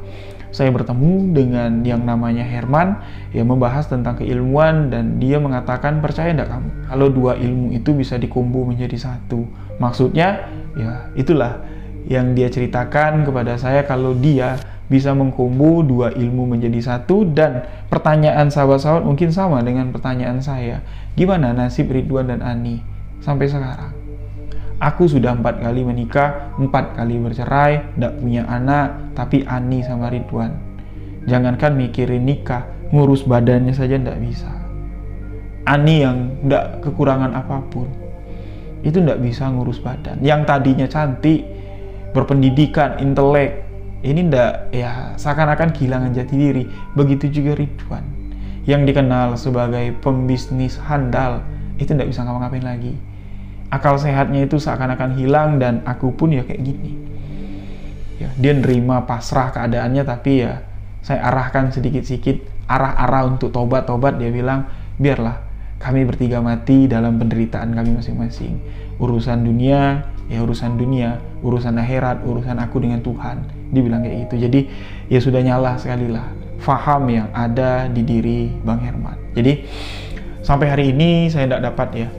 Saya bertemu dengan yang namanya Herman yang membahas tentang keilmuan, dan dia mengatakan, percaya enggak kamu kalau 2 ilmu itu bisa dikombo menjadi satu? Maksudnya ya itulah yang dia ceritakan kepada saya, kalau dia bisa mengkombo 2 ilmu menjadi satu. Dan pertanyaan sahabat-sahabat mungkin sama dengan pertanyaan saya, gimana nasib Ridwan dan Ani sampai sekarang? Aku sudah 4 kali menikah, 4 kali bercerai, tidak punya anak, tapi Ani sama Ridwan, jangankan mikirin nikah, ngurus badannya saja tidak bisa. Ani yang tidak kekurangan apapun, itu tidak bisa ngurus badan. Yang tadinya cantik, berpendidikan, intelek, ini tidak, ya seakan-akan kehilangan jati diri. Begitu juga Ridwan, yang dikenal sebagai pembisnis handal, itu tidak bisa ngapa-ngapain lagi. akal sehatnya itu seakan-akan hilang, dan aku pun ya kayak gini. Ya, dia nerima pasrah keadaannya, tapi ya saya arahkan sedikit-sedikit, arah-arah untuk tobat. Dia bilang, biarlah kami bertiga mati dalam penderitaan kami masing-masing. Urusan dunia, ya urusan dunia, urusan akhirat, urusan aku dengan Tuhan. Dibilang kayak gitu. Jadi ya sudah nyala sekali lah faham yang ada di diri Bang Herman. Jadi sampai hari ini saya tidak dapat ya.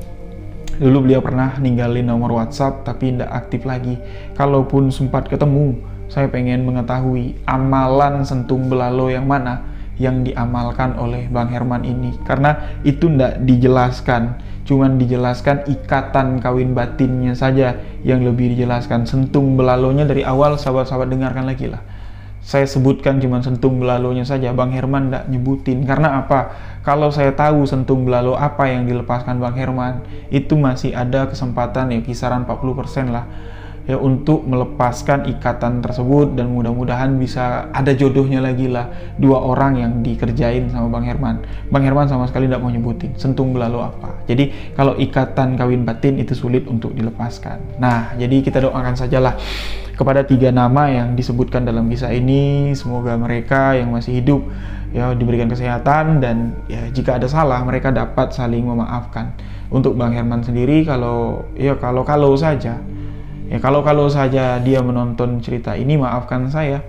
Dulu beliau pernah ninggalin nomor WhatsApp tapi tidak aktif lagi. Kalaupun sempat ketemu, saya pengen mengetahui amalan sentung belalo yang mana yang diamalkan oleh Bang Herman ini, karena itu tidak dijelaskan, cuman dijelaskan ikatan kawin batinnya saja yang lebih dijelaskan. Sentung belalonya dari awal sahabat-sahabat dengarkan lagi lah. Saya sebutkan cuman sentung belalonya saja, Bang Herman tidak nyebutin. Karena apa? Kalau saya tahu sentung belalo apa yang dilepaskan Bang Herman, itu masih ada kesempatan ya kisaran 40% lah ya untuk melepaskan ikatan tersebut, dan mudah-mudahan bisa ada jodohnya lagi lah, 2 orang yang dikerjain sama Bang Herman. Bang Herman sama sekali tidak mau nyebutin sentung belalo apa. Jadi kalau ikatan kawin batin itu sulit untuk dilepaskan. Nah, jadi kita doakan sajalah kepada 3 nama yang disebutkan dalam kisah ini, semoga mereka yang masih hidup ya diberikan kesehatan, dan ya jika ada salah mereka dapat saling memaafkan. Untuk Bang Herman sendiri, kalau saja dia menonton cerita ini, maafkan saya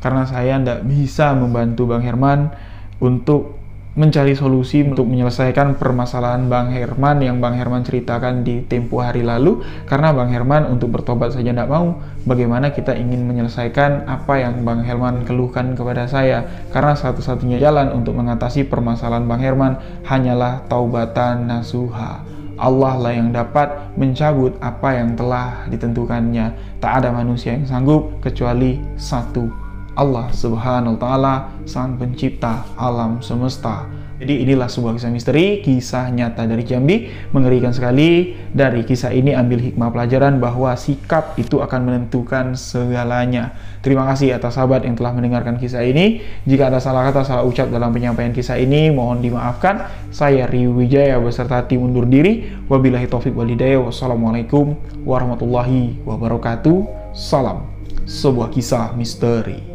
karena saya tidak bisa membantu Bang Herman untuk mencari solusi untuk menyelesaikan permasalahan Bang Herman yang Bang Herman ceritakan di tempo hari lalu, karena Bang Herman untuk bertobat saja tidak mau. Bagaimana kita ingin menyelesaikan apa yang Bang Herman keluhkan kepada saya, karena satu-satunya jalan untuk mengatasi permasalahan Bang Herman hanyalah taubatan nasuha. Allah lah yang dapat mencabut apa yang telah ditentukannya. Tak ada manusia yang sanggup kecuali satu, Allah Subhanahu wa Ta'ala, Sang Pencipta alam semesta. Jadi inilah sebuah kisah misteri, kisah nyata dari Jambi, mengerikan sekali. Dari kisah ini ambil hikmah pelajaran bahwa sikap itu akan menentukan segalanya. Terima kasih atas sahabat yang telah mendengarkan kisah ini. Jika ada salah kata, salah ucap dalam penyampaian kisah ini, mohon dimaafkan. Saya Riu Wijaya beserta tim undur diri. Wabillahi taufiq wal hidayah. Wassalamualaikum warahmatullahi wabarakatuh. Salam sebuah kisah misteri.